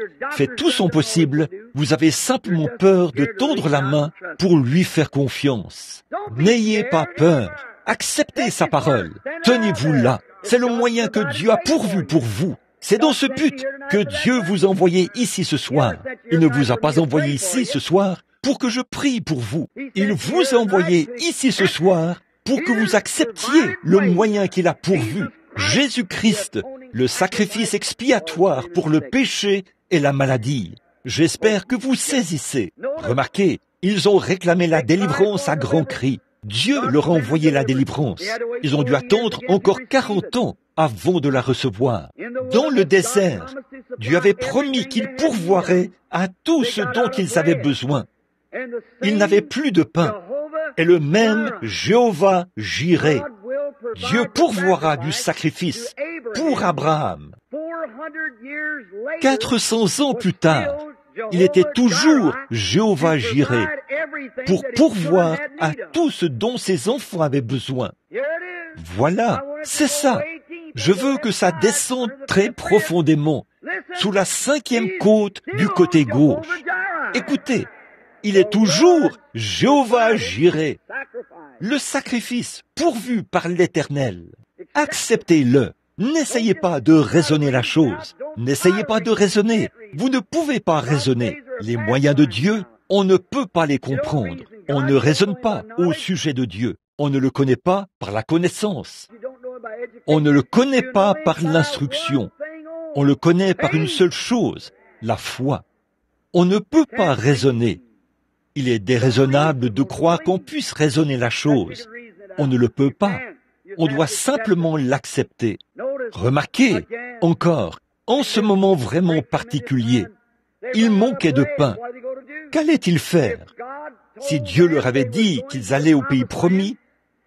tout son possible, vous avez simplement peur de tendre la main pour lui faire confiance. N'ayez pas peur. Acceptez sa parole. Tenez-vous là. C'est le moyen que Dieu a pourvu pour vous. C'est dans ce but que Dieu vous a envoyé ici ce soir. Il ne vous a pas envoyé ici ce soir pour que je prie pour vous. Il vous a envoyé ici ce soir pour que vous acceptiez le moyen qu'il a pourvu. Jésus-Christ, le sacrifice expiatoire pour le péché et la maladie. J'espère que vous saisissez. Remarquez, ils ont réclamé la délivrance à grands cris. Dieu leur a envoyé la délivrance. Ils ont dû attendre encore 40 ans avant de la recevoir. Dans le désert, Dieu avait promis qu'il pourvoirait à tout ce dont ils avaient besoin. Ils n'avaient plus de pain. Et le même Jéhovah Jireh, Dieu pourvoira du sacrifice pour Abraham. 400 ans plus tard, il était toujours Jéhovah Jireh pour pourvoir à tout ce dont ses enfants avaient besoin. Voilà, c'est ça. Je veux que ça descende très profondément, sous la 5e côte du côté gauche. Écoutez, il est toujours Jéhovah Jireh, le sacrifice pourvu par l'Éternel. Acceptez-le. N'essayez pas de raisonner la chose. N'essayez pas de raisonner. Vous ne pouvez pas raisonner. Les moyens de Dieu, on ne peut pas les comprendre. On ne raisonne pas au sujet de Dieu. On ne le connaît pas par la connaissance. On ne le connaît pas par l'instruction. On le connaît par une seule chose, la foi. On ne peut pas raisonner. Il est déraisonnable de croire qu'on puisse raisonner la chose. On ne le peut pas. On doit simplement l'accepter. Remarquez, encore, en ce moment vraiment particulier, il manquait de pain. Qu'allait-il faire? Si Dieu leur avait dit qu'ils allaient au pays promis,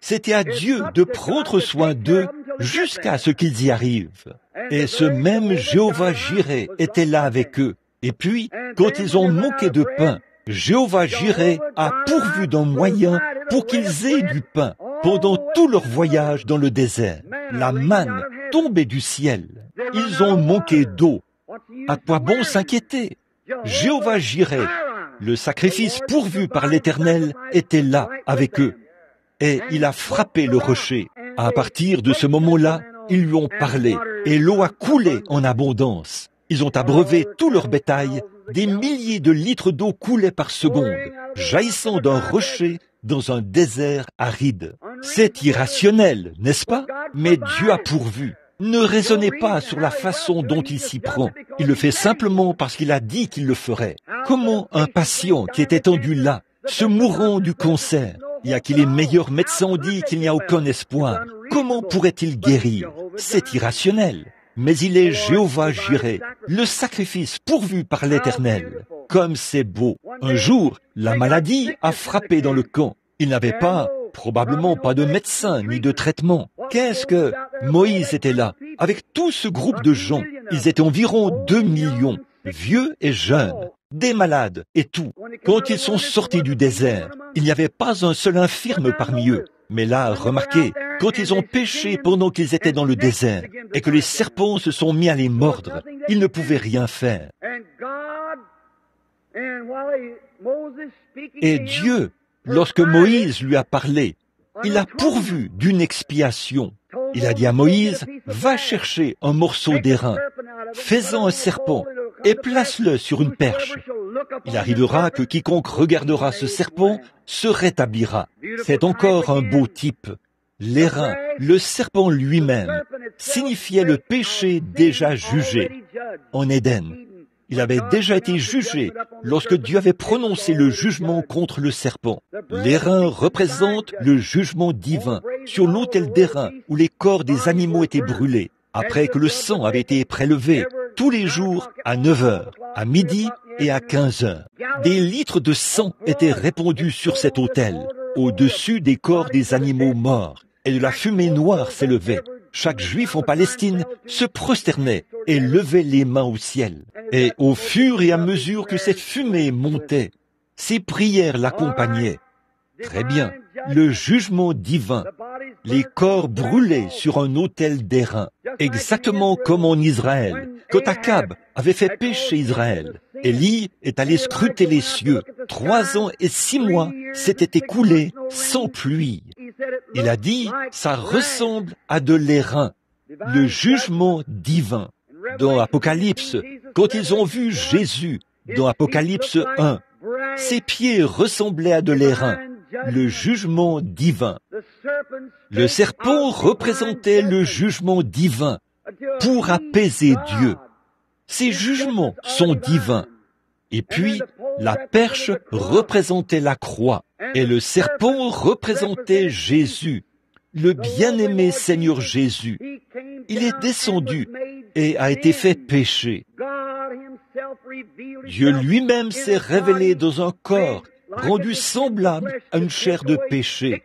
C'était à Dieu de prendre soin d'eux jusqu'à ce qu'ils y arrivent. Et ce même Jéhovah Jireh était là avec eux. Et puis, quand ils ont manqué de pain, Jéhovah Jireh a pourvu d'un moyen pour qu'ils aient du pain pendant tout leur voyage dans le désert. La manne tombait du ciel. Ils ont manqué d'eau. À quoi bon s'inquiéter? Jéhovah Jireh, le sacrifice pourvu par l'Éternel, était là avec eux. Et il a frappé le rocher. À partir de ce moment-là, ils lui ont parlé, et l'eau a coulé en abondance. Ils ont abreuvé tout leur bétail, des milliers de litres d'eau coulaient par seconde, jaillissant d'un rocher dans un désert aride. C'est irrationnel, n'est-ce pas? Mais Dieu a pourvu. Ne raisonnez pas sur la façon dont il s'y prend. Il le fait simplement parce qu'il a dit qu'il le ferait. Comment un patient qui est étendu là, se mourant du cancer, et à qui les meilleurs médecins ont dit qu'il n'y a aucun espoir, comment pourrait-il guérir? C'est irrationnel. Mais il est Jéhovah Jireh, le sacrifice pourvu par l'Éternel. Comme c'est beau. Un jour, la maladie a frappé dans le camp. Il n'avait probablement pas de médecin ni de traitement. Qu'est-ce que Moïse était là, avec tout ce groupe de gens. Ils étaient environ 2 millions, vieux et jeunes, des malades et tout. Quand ils sont sortis du désert, il n'y avait pas un seul infirme parmi eux. Mais là, remarquez, quand ils ont péché pendant qu'ils étaient dans le désert et que les serpents se sont mis à les mordre, ils ne pouvaient rien faire. Et Dieu, lorsque Moïse lui a parlé, il a pourvu d'une expiation. Il a dit à Moïse, va chercher un morceau d'airain, fais-en un serpent et place-le sur une perche. Il arrivera que quiconque regardera ce serpent se rétablira. C'est encore un beau type. L'airain, le serpent lui-même, signifiait le péché déjà jugé. En Éden, il avait déjà été jugé lorsque Dieu avait prononcé le jugement contre le serpent. L'airain représente le jugement divin sur l'autel d'airain où les corps des animaux étaient brûlés, après que le sang avait été prélevé tous les jours à 9 heures, à midi et à 15 heures. Des litres de sang étaient répandus sur cet autel, au-dessus des corps des animaux morts, et de la fumée noire s'élevait. Chaque juif en Palestine se prosternait et levait les mains au ciel. Et au fur et à mesure que cette fumée montait, ses prières l'accompagnaient. Très bien, le jugement divin. Les corps brûlaient sur un autel d'airain, exactement comme en Israël, quand Akab avait fait pécher Israël. Élie est allé scruter les cieux. 3 ans et 6 mois s'étaient écoulés sans pluie. Il a dit, ça ressemble à de l'airain, le jugement divin. Dans Apocalypse, quand ils ont vu Jésus, dans Apocalypse 1, ses pieds ressemblaient à de l'airain, le jugement divin. Le serpent représentait le jugement divin pour apaiser Dieu. Ces jugements sont divins. Et puis, la perche représentait la croix, et le serpent représentait Jésus, le bien-aimé Seigneur Jésus. Il est descendu et a été fait péché. Dieu lui-même s'est révélé dans un corps rendu semblable à une chair de péché,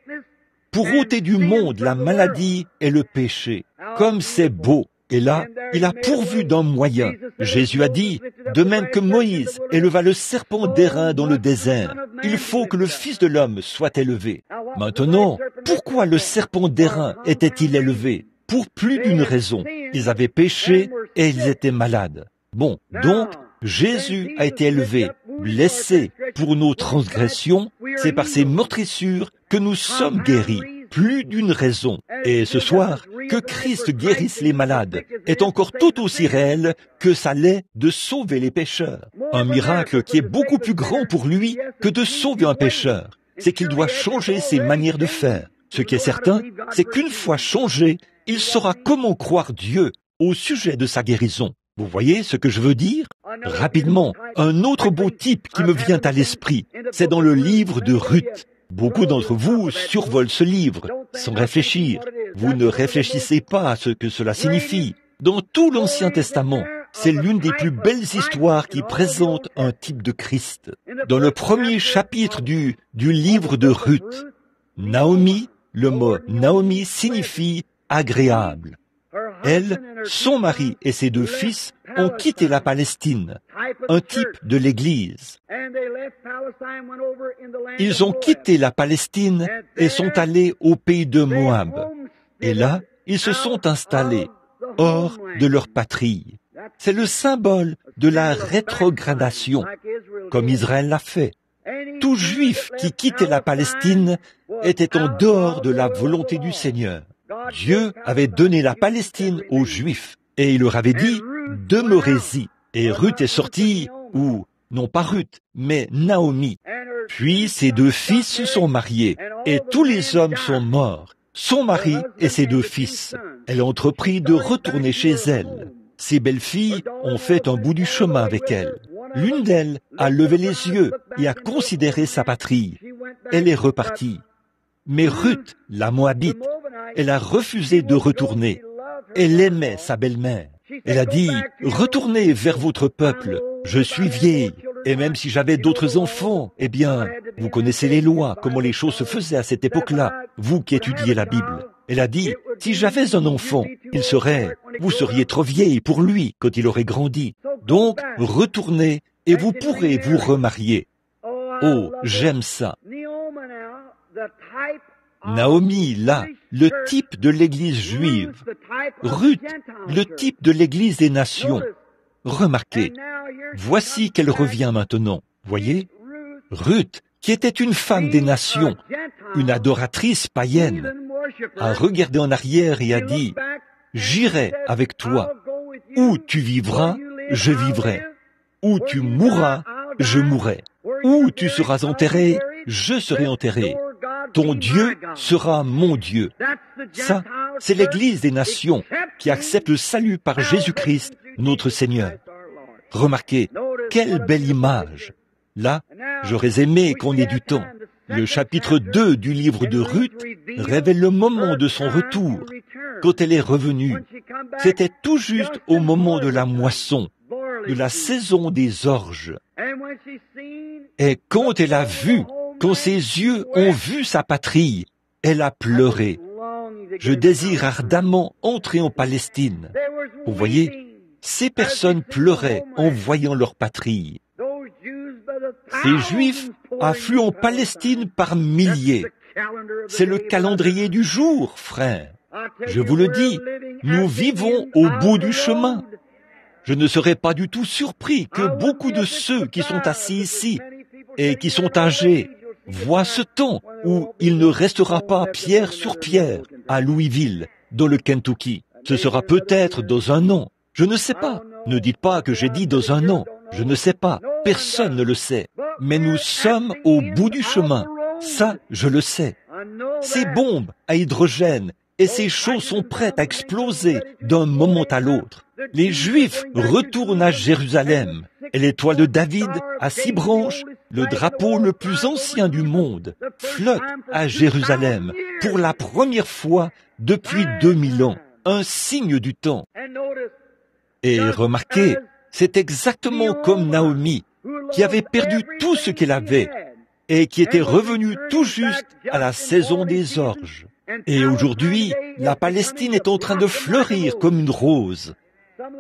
pour ôter du monde la maladie et le péché. Comme c'est beau! Et là, il a pourvu d'un moyen. Jésus a dit, de même que Moïse éleva le serpent d'airain dans le désert, il faut que le Fils de l'homme soit élevé. Maintenant, pourquoi le serpent d'airain était-il élevé? Pour plus d'une raison. Ils avaient péché et ils étaient malades. Bon, donc, Jésus a été élevé, blessé pour nos transgressions. C'est par ses meurtrissures que nous sommes guéris. Plus d'une raison. Et ce soir, que Christ guérisse les malades est encore tout aussi réel que ça l'est de sauver les pécheurs. Un miracle qui est beaucoup plus grand pour lui que de sauver un pécheur. C'est qu'il doit changer ses manières de faire. Ce qui est certain, c'est qu'une fois changé, il saura comment croire Dieu au sujet de sa guérison. Vous voyez ce que je veux dire? Rapidement, un autre beau type qui me vient à l'esprit, c'est dans le livre de Ruth. Beaucoup d'entre vous survolent ce livre sans réfléchir. Vous ne réfléchissez pas à ce que cela signifie. Dans tout l'Ancien Testament, c'est l'une des plus belles histoires qui présente un type de Christ. Dans le premier chapitre du livre de Ruth, Naomi, Le mot Naomi signifie agréable. Elle, son mari et ses 2 fils ont quitté la Palestine, un type de l'Église. Ils ont quitté la Palestine et sont allés au pays de Moab. Et là, ils se sont installés hors de leur patrie. C'est le symbole de la rétrogradation, comme Israël l'a fait. Tout Juif qui quittait la Palestine était en dehors de la volonté du Seigneur. Dieu avait donné la Palestine aux Juifs et il leur avait dit « Demeurez-y ». Et Ruth est sortie, ou non pas Ruth, mais Naomi. Puis ses 2 fils se sont mariés et tous les hommes sont morts, son mari et ses 2 fils. Elle a entrepris de retourner chez elle. Ses belles-filles ont fait un bout du chemin avec elle. L'une d'elles a levé les yeux et a considéré sa patrie. Elle est repartie. Mais Ruth, la Moabite, elle a refusé de retourner. Elle aimait sa belle-mère. Elle a dit, « Retournez vers votre peuple, je suis vieille, et même si j'avais d'autres enfants, eh bien, vous connaissez les lois, comment les choses se faisaient à cette époque-là, vous qui étudiez la Bible. » Elle a dit, « Si j'avais un enfant, vous seriez trop vieille pour lui quand il aurait grandi. Donc, retournez et vous pourrez vous remarier. » Oh, j'aime ça. Naomi, là, le type de l'Église juive. Ruth, le type de l'Église des nations. Remarquez, voici qu'elle revient maintenant. Voyez, Ruth, qui était une femme des nations, une adoratrice païenne, a regardé en arrière et a dit, « J'irai avec toi. Où tu vivras, je vivrai. Où tu mourras, je mourrai. Où tu seras enterré, je serai enterré. Ton Dieu sera mon Dieu. » Ça, c'est l'Église des nations qui accepte le salut par Jésus-Christ, notre Seigneur. Remarquez, quelle belle image. Là, j'aurais aimé qu'on ait du temps. Le chapitre 2 du livre de Ruth révèle le moment de son retour. Quand elle est revenue, c'était tout juste au moment de la moisson, de la saison des orges. Et quand elle a vu, quand ses yeux ont vu sa patrie, elle a pleuré. Je désire ardemment entrer en Palestine. Vous voyez, ces personnes pleuraient en voyant leur patrie. Ces Juifs affluent en Palestine par milliers. C'est le calendrier du jour, frère. Je vous le dis, nous vivons au bout du chemin. Je ne serais pas du tout surpris que beaucoup de ceux qui sont assis ici et qui sont âgés voient ce temps où il ne restera pas pierre sur pierre à Louisville, dans le Kentucky. Ce sera peut-être dans un an. Je ne sais pas. Ne dites pas que j'ai dit dans un an. Je ne sais pas. Personne ne le sait. Mais nous sommes au bout du chemin. Ça, je le sais. Ces bombes à hydrogène et ces choses sont prêtes à exploser d'un moment à l'autre. Les Juifs retournent à Jérusalem. Et l'étoile de David à 6 branches, le drapeau le plus ancien du monde, flotte à Jérusalem pour la première fois depuis 2000 ans. Un signe du temps. Et remarquez, c'est exactement comme Naomi, qui avait perdu tout ce qu'elle avait et qui était revenue tout juste à la saison des orges. Et aujourd'hui, la Palestine est en train de fleurir comme une rose.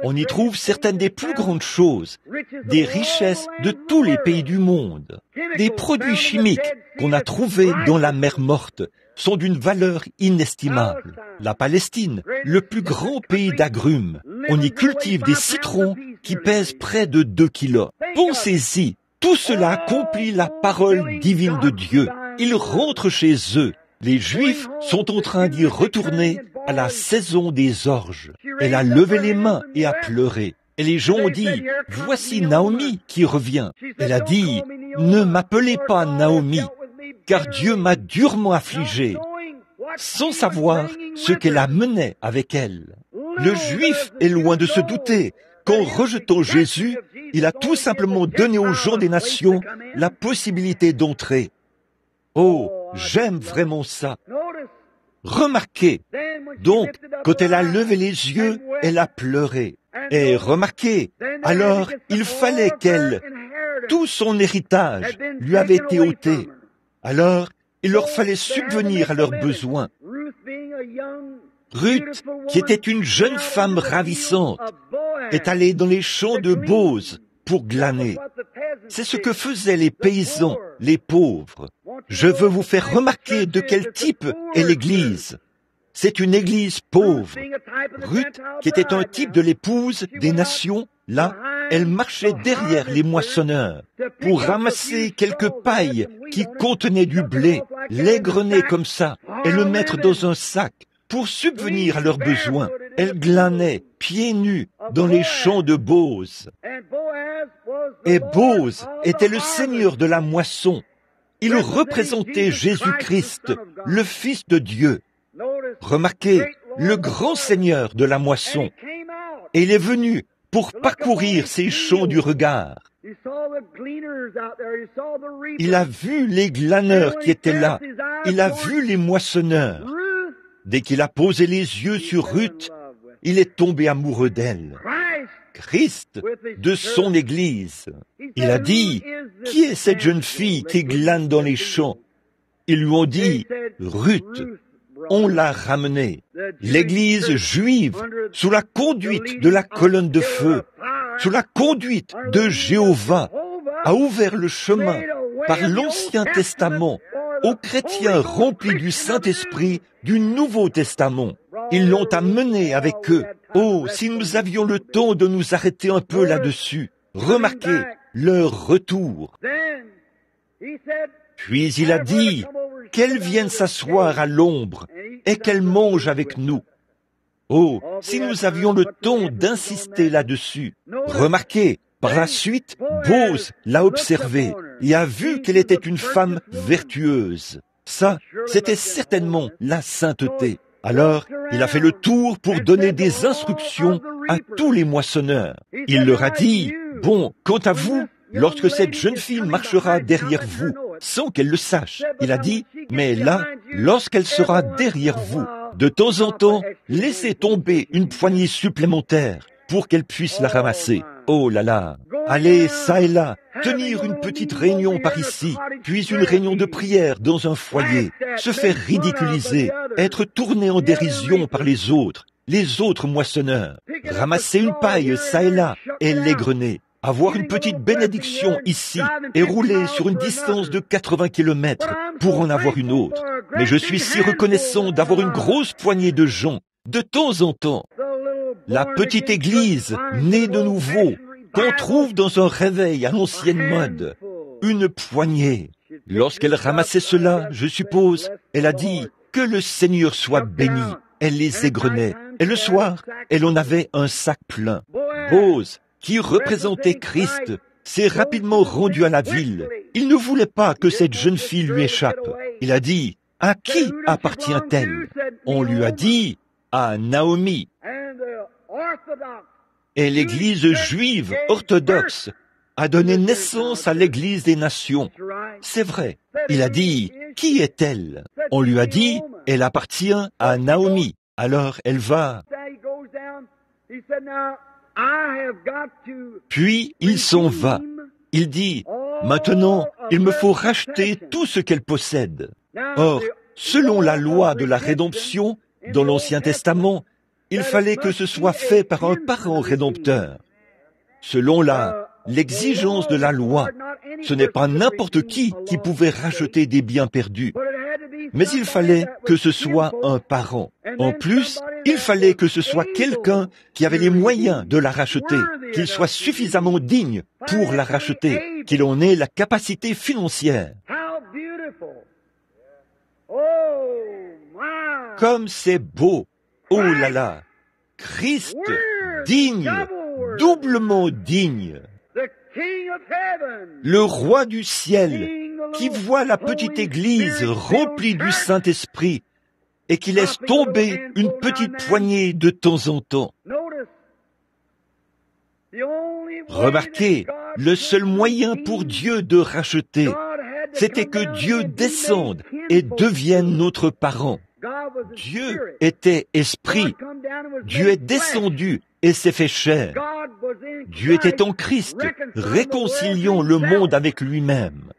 On y trouve certaines des plus grandes choses, des richesses de tous les pays du monde. Des produits chimiques qu'on a trouvés dans la mer morte sont d'une valeur inestimable. La Palestine, le plus grand pays d'agrumes, on y cultive des citrons qui pèsent près de 2 kilos. Pensez-y, tout cela accomplit la parole divine de Dieu. Ils rentrent chez eux. Les Juifs sont en train d'y retourner à la saison des orges. Elle a levé les mains et a pleuré. Et les gens ont dit, « Voici Naomi qui revient. » Elle a dit, « Ne m'appelez pas Naomi, car Dieu m'a durement affligé, sans savoir ce qu'elle amenait avec elle. » Le Juif est loin de se douter qu'en rejetant Jésus, il a tout simplement donné aux gens des nations la possibilité d'entrer. Oh, j'aime vraiment ça. Remarquez, donc, quand elle a levé les yeux, elle a pleuré. Et remarquez, alors il fallait qu'elle, tout son héritage lui avait été ôté. Alors, Il leur fallait subvenir à leurs besoins. Ruth, qui était une jeune femme ravissante, est allée dans les champs de Bose pour glaner. C'est ce que faisaient les paysans, les pauvres. Je veux vous faire remarquer de quel type est l'Église. C'est une Église pauvre. Ruth, qui était un type de l'épouse des nations, là, elle marchait derrière les moissonneurs pour ramasser quelques pailles qui contenaient du blé, l'égrener comme ça et le mettre dans un sac pour subvenir à leurs besoins. Elle glanait, pieds nus, dans les champs de Bose. Et Bose était le Seigneur de la moisson. Il représentait Jésus-Christ, le Fils de Dieu. Remarquez, le grand Seigneur de la moisson. Et il est venu pour parcourir ces champs du regard. Il a vu les glaneurs qui étaient là. Il a vu les moissonneurs. Dès qu'il a posé les yeux sur Ruth, il est tombé amoureux d'elle. Christ, de son Église. Il a dit, « Qui est cette jeune fille qui glane dans les champs ?» Ils lui ont dit, « Ruth. » On l'a ramenée. L'Église juive, sous la conduite de la colonne de feu, sous la conduite de Jéhovah, a ouvert le chemin par l'Ancien Testament aux chrétiens remplis du Saint-Esprit du Nouveau Testament. Ils l'ont amené avec eux. Oh, si nous avions le temps de nous arrêter un peu là-dessus. Remarquez leur retour. Puis il a dit qu'elle vienne s'asseoir à l'ombre et qu'elle mange avec nous. Oh, si nous avions le temps d'insister là-dessus. Remarquez, par la suite, Bose l'a observée et a vu qu'elle était une femme vertueuse. Ça, c'était certainement la sainteté. Alors, il a fait le tour pour donner des instructions à tous les moissonneurs. Il leur a dit, « Bon, quant à vous, lorsque cette jeune fille marchera derrière vous, sans qu'elle le sache, il a dit, mais là, lorsqu'elle sera derrière vous, de temps en temps, laissez tomber une poignée supplémentaire pour qu'elle puisse la ramasser. Oh là là! Allez, ça et là, tenir une petite réunion par ici, puis une réunion de prière dans un foyer, se faire ridiculiser, être tourné en dérision par les autres moissonneurs, ramasser une paille ça et là et l'égrener. Avoir une petite bénédiction ici et rouler sur une distance de 80 kilomètres pour en avoir une autre. Mais je suis si reconnaissant d'avoir une grosse poignée de gens, de temps en temps. La petite église, née de nouveau, qu'on trouve dans un réveil à l'ancienne mode. Une poignée. Lorsqu'elle ramassait cela, je suppose, elle a dit que le Seigneur soit béni. Elle les égrenait. Et le soir, elle en avait un sac plein. Bose, qui représentait Christ, s'est rapidement rendu à la ville. Il ne voulait pas que cette jeune fille lui échappe. Il a dit, « À qui appartient-elle » On lui a dit, « À Naomi. » Et l'Église juive orthodoxe a donné naissance à l'Église des nations. C'est vrai. Il a dit, « Qui est-elle » On lui a dit, « Elle appartient à Naomi. » Alors elle va. Puis il s'en va. Il dit, « Maintenant, il me faut racheter tout ce qu'elle possède. » Or, selon la loi de la rédemption, dans l'Ancien Testament, il fallait que ce soit fait par un parent rédempteur. Selon l'exigence de la loi, ce n'est pas n'importe qui pouvait racheter des biens perdus. Mais il fallait que ce soit un parent. En plus, il fallait que ce soit quelqu'un qui avait les moyens de la racheter, qu'il soit suffisamment digne pour la racheter, qu'il en ait la capacité financière. Comme c'est beau! Oh là là! Christ, digne, doublement digne. Le roi du ciel, qui voit la petite église remplie du Saint-Esprit et qui laisse tomber une petite poignée de temps en temps. Remarquez, le seul moyen pour Dieu de racheter, c'était que Dieu descende et devienne notre parent. Dieu était esprit. Dieu est descendu et s'est fait chair. Dieu était en Christ, réconciliant le monde avec lui-même.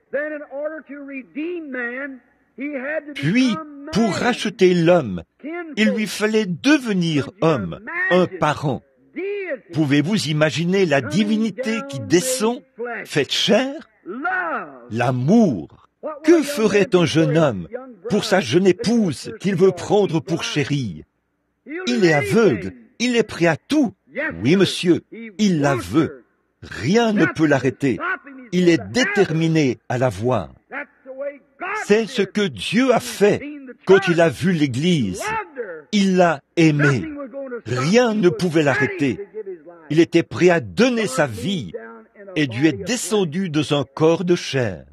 Puis, pour racheter l'homme, il lui fallait devenir homme, un parent. Pouvez-vous imaginer la divinité qui descend, faite chair? L'amour. Que ferait un jeune homme pour sa jeune épouse qu'il veut prendre pour chérie? Il est aveugle, il est prêt à tout. Oui, monsieur, il la veut. Rien ne peut l'arrêter. Il est déterminé à la voir. C'est ce que Dieu a fait quand il a vu l'Église. Il l'a aimée. Rien ne pouvait l'arrêter. Il était prêt à donner sa vie et Dieu est descendu dans un corps de chair.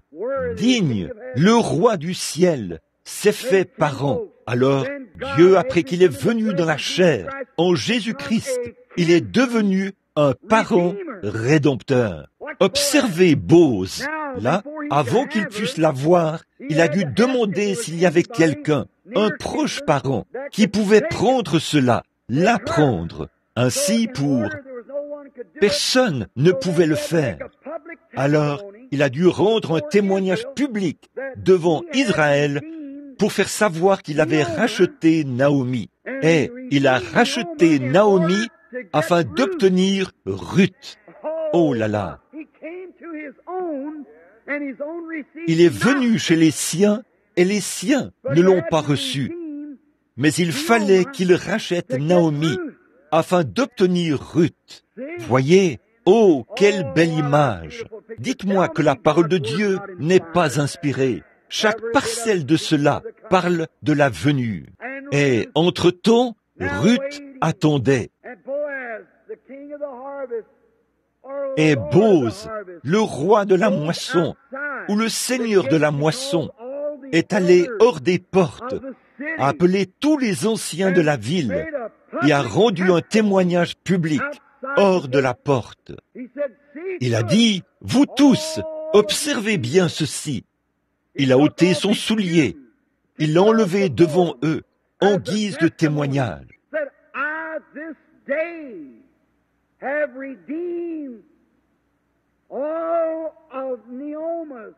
Digne, le roi du ciel s'est fait parent. Alors, Dieu, après qu'il est venu dans la chair, en Jésus-Christ, il est devenu un parent rédempteur. Observez Bose. Là, avant qu'il puisse la voir, il a dû demander s'il y avait quelqu'un, un proche parent, qui pouvait prendre cela, l'apprendre. Ainsi, personne ne pouvait le faire. Alors, il a dû rendre un témoignage public devant Israël pour faire savoir qu'il avait racheté Naomi. Et il a racheté Naomi afin d'obtenir Ruth. Oh là là! Il est venu chez les siens et les siens ne l'ont pas reçu. Mais il fallait qu'il rachète Naomi afin d'obtenir Ruth. Voyez, oh, quelle belle image! Dites-moi que la parole de Dieu n'est pas inspirée. Chaque parcelle de cela parle de la venue. Et entre-temps, Ruth attendait. Et Bose, le roi de la moisson, ou le seigneur de la moisson, est allé hors des portes, a appelé tous les anciens de la ville et a rendu un témoignage public hors de la porte. Il a dit, « Vous tous, observez bien ceci. » Il a ôté son soulier, il l'a enlevé devant eux, en guise de témoignage.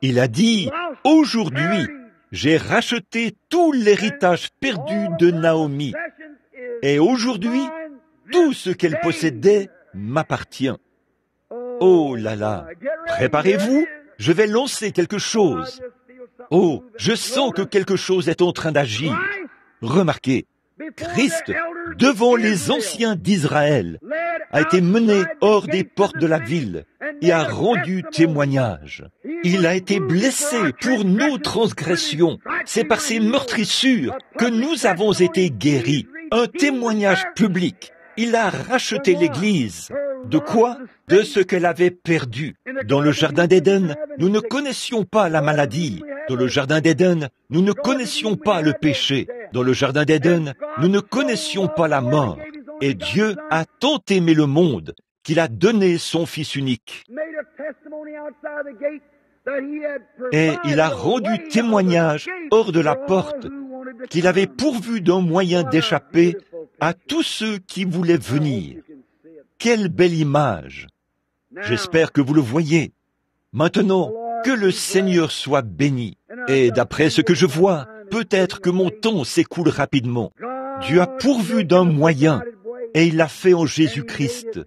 Il a dit, « Aujourd'hui, j'ai racheté tout l'héritage perdu de Naomi, et aujourd'hui, tout ce qu'elle possédait m'appartient. » Oh là là, préparez-vous, je vais lancer quelque chose. Oh, je sens que quelque chose est en train d'agir. Remarquez, Christ, devant les anciens d'Israël, a été mené hors des portes de la ville et a rendu témoignage. Il a été blessé pour nos transgressions. C'est par ses meurtrissures que nous avons été guéris. Un témoignage public. Il a racheté l'Église. De quoi? De ce qu'elle avait perdu. Dans le jardin d'Éden, nous ne connaissions pas la maladie. Dans le jardin d'Éden, nous ne connaissions pas le péché. Dans le jardin d'Éden, nous ne connaissions pas la mort. Et Dieu a tant aimé le monde qu'il a donné son Fils unique. Et il a rendu témoignage hors de la porte qu'il avait pourvu d'un moyen d'échapper à tous ceux qui voulaient venir. Quelle belle image! J'espère que vous le voyez. Maintenant, que le Seigneur soit béni. Et d'après ce que je vois, peut-être que mon temps s'écoule rapidement. Dieu a pourvu d'un moyen, et il l'a fait en Jésus-Christ.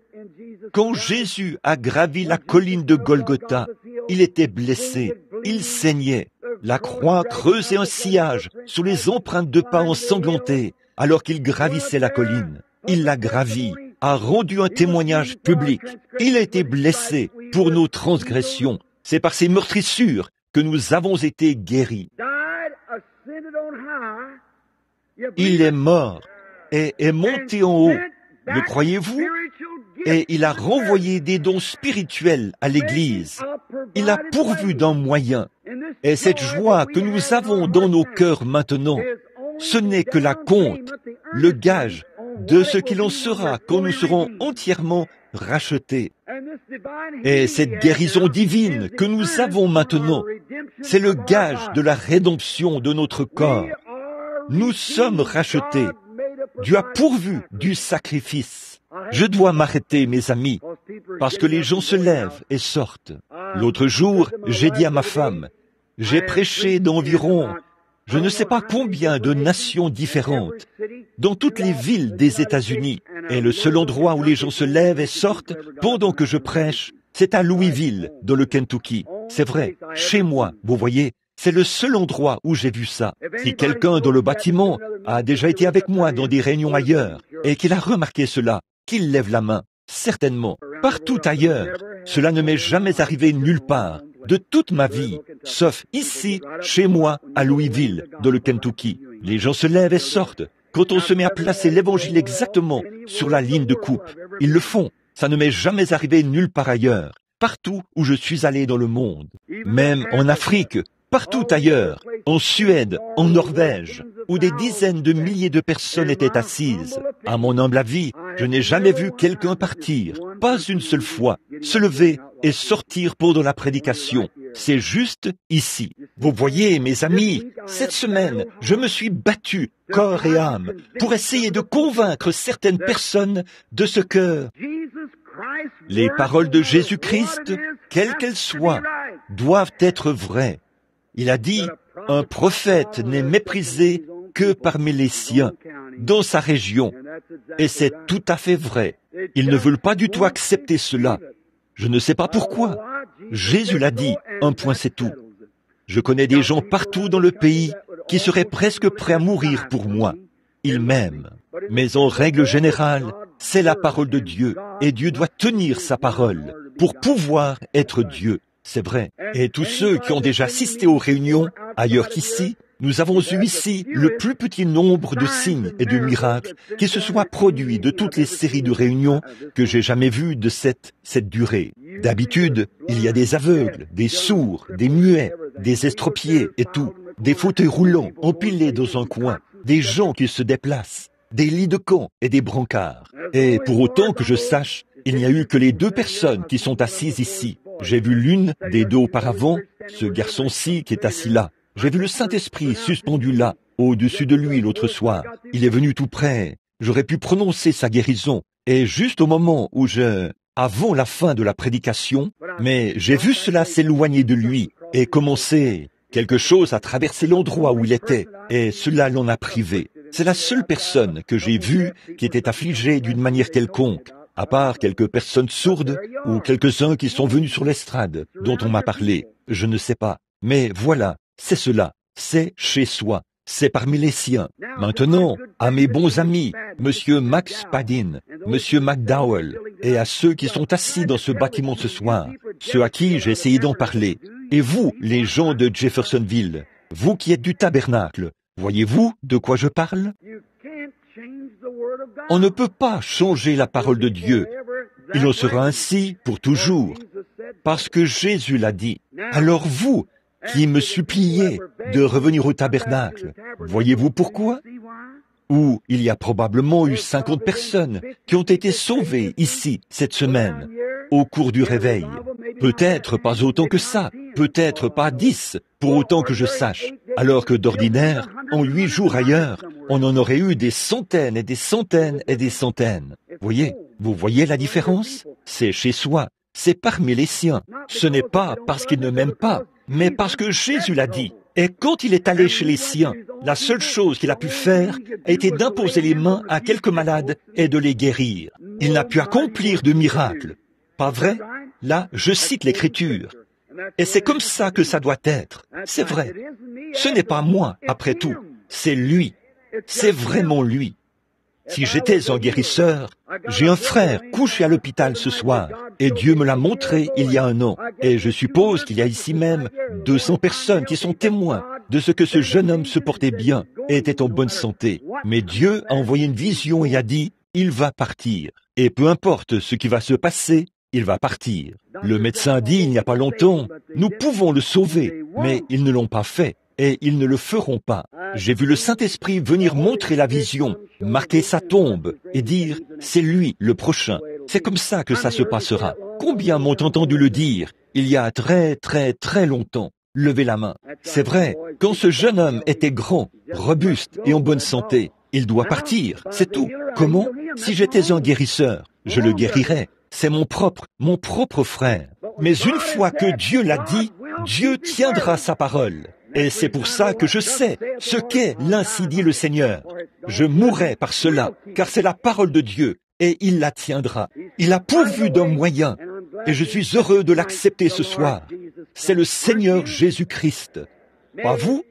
Quand Jésus a gravi la colline de Golgotha, il était blessé, il saignait. La croix creusait un sillage sous les empreintes de pas ensanglantés, alors qu'il gravissait la colline. Il l'a gravi, a rendu un témoignage public. Il a été blessé pour nos transgressions. C'est par ses meurtrissures que nous avons été guéris. Il est mort et est monté en haut. Le croyez-vous? Et il a renvoyé des dons spirituels à l'Église. Il a pourvu d'un moyen. Et cette joie que nous avons dans nos cœurs maintenant, ce n'est que la compte, le gage de ce qu'il en sera quand nous serons entièrement rachetés. Et cette guérison divine que nous avons maintenant, c'est le gage de la rédemption de notre corps. Nous sommes rachetés. Dieu a pourvu du sacrifice. Je dois m'arrêter, mes amis, parce que les gens se lèvent et sortent. L'autre jour, j'ai dit à ma femme, j'ai prêché d'environ, je ne sais pas combien de nations différentes, dans toutes les villes des États-Unis, et le seul endroit où les gens se lèvent et sortent pendant que je prêche, c'est à Louisville, dans le Kentucky. C'est vrai, chez moi, vous voyez, c'est le seul endroit où j'ai vu ça. Si quelqu'un dans le bâtiment a déjà été avec moi dans des réunions ailleurs, et qu'il a remarqué cela, qu'il lève la main, certainement. Partout ailleurs, cela ne m'est jamais arrivé nulle part, de toute ma vie, sauf ici, chez moi, à Louisville, dans le Kentucky. Les gens se lèvent et sortent. Quand on se met à placer l'évangile exactement sur la ligne de coupe, ils le font. Ça ne m'est jamais arrivé nulle part ailleurs, partout où je suis allé dans le monde, même en Afrique, partout ailleurs, en Suède, en Norvège, où des dizaines de milliers de personnes étaient assises. À mon humble avis, je n'ai jamais vu quelqu'un partir, pas une seule fois, se lever et sortir pendant la prédication. C'est juste ici. Vous voyez, mes amis, cette semaine, je me suis battu, corps et âme, pour essayer de convaincre certaines personnes de ce que les paroles de Jésus-Christ, quelles qu'elles soient, doivent être vraies. Il a dit, un prophète n'est méprisé que parmi les siens, dans sa région. Et c'est tout à fait vrai. Ils ne veulent pas du tout accepter cela. Je ne sais pas pourquoi. Jésus l'a dit, un point c'est tout. Je connais des gens partout dans le pays qui seraient presque prêts à mourir pour moi. Ils m'aiment. Mais en règle générale, c'est la parole de Dieu, et Dieu doit tenir sa parole pour pouvoir être Dieu. C'est vrai. Et tous ceux qui ont déjà assisté aux réunions, ailleurs qu'ici, nous avons eu ici le plus petit nombre de signes et de miracles qui se soient produits de toutes les séries de réunions que j'ai jamais vues de cette durée. D'habitude, il y a des aveugles, des sourds, des muets, des estropiés et tout, des fauteuils roulants empilés dans un coin, des gens qui se déplacent, des lits de camp et des brancards. Et pour autant que je sache, il n'y a eu que les 2 personnes qui sont assises ici. J'ai vu l'une des 2 auparavant, ce garçon-ci qui est assis là. J'ai vu le Saint-Esprit suspendu là, au-dessus de lui l'autre soir. Il est venu tout près. J'aurais pu prononcer sa guérison. Et juste au moment où avant la fin de la prédication, mais j'ai vu cela s'éloigner de lui et commencer quelque chose à traverser l'endroit où il était, et cela l'en a privé. C'est la seule personne que j'ai vue qui était affligée d'une manière quelconque, à part quelques personnes sourdes ou quelques-uns qui sont venus sur l'estrade, dont on m'a parlé. Je ne sais pas. Mais voilà, c'est cela. C'est chez soi. C'est parmi les siens. Maintenant, à mes bons amis, Monsieur Max Padin, Monsieur McDowell, et à ceux qui sont assis dans ce bâtiment ce soir, ceux à qui j'ai essayé d'en parler, et vous, les gens de Jeffersonville, vous qui êtes du tabernacle, voyez-vous de quoi je parle? On ne peut pas changer la parole de Dieu. Il en sera ainsi pour toujours, parce que Jésus l'a dit. Alors vous, qui me suppliez de revenir au tabernacle, voyez-vous pourquoi? Où il y a probablement eu 50 personnes qui ont été sauvées ici cette semaine, au cours du réveil. Peut-être pas autant que ça, peut-être pas 10, pour autant que je sache, alors que d'ordinaire, en 8 jours ailleurs, on en aurait eu des centaines et des centaines et des centaines. Vous voyez la différence? C'est chez soi, c'est parmi les siens. Ce n'est pas parce qu'ils ne m'aiment pas, mais parce que Jésus l'a dit. Et quand il est allé chez les siens, la seule chose qu'il a pu faire a été d'imposer les mains à quelques malades et de les guérir. Il n'a pu accomplir de miracle. Pas vrai? Là, je cite l'Écriture. Et c'est comme ça que ça doit être. C'est vrai. Ce n'est pas moi, après tout. C'est lui. C'est vraiment lui. Si j'étais un guérisseur, j'ai un frère couché à l'hôpital ce soir, et Dieu me l'a montré il y a 1 an. Et je suppose qu'il y a ici même 200 personnes qui sont témoins de ce que ce jeune homme se portait bien et était en bonne santé. Mais Dieu a envoyé une vision et a dit, il va partir. Et peu importe ce qui va se passer, il va partir. Le médecin a dit il n'y a pas longtemps, nous pouvons le sauver, mais ils ne l'ont pas fait. Et ils ne le feront pas. J'ai vu le Saint-Esprit venir montrer la vision, marquer sa tombe et dire, c'est lui le prochain. C'est comme ça que ça se passera. Combien m'ont entendu le dire il y a très très très longtemps? Levez la main. C'est vrai, quand ce jeune homme était grand, robuste et en bonne santé, il doit partir, c'est tout. Comment? Si j'étais un guérisseur, je le guérirais. C'est mon propre frère. Mais une fois que Dieu l'a dit, Dieu tiendra sa parole. Et c'est pour ça que je sais ce qu'est l'ainsi dit le Seigneur. Je mourrai par cela, car c'est la parole de Dieu, et il la tiendra. Il a pourvu d'un moyen, et je suis heureux de l'accepter ce soir. C'est le Seigneur Jésus-Christ. Pas vous,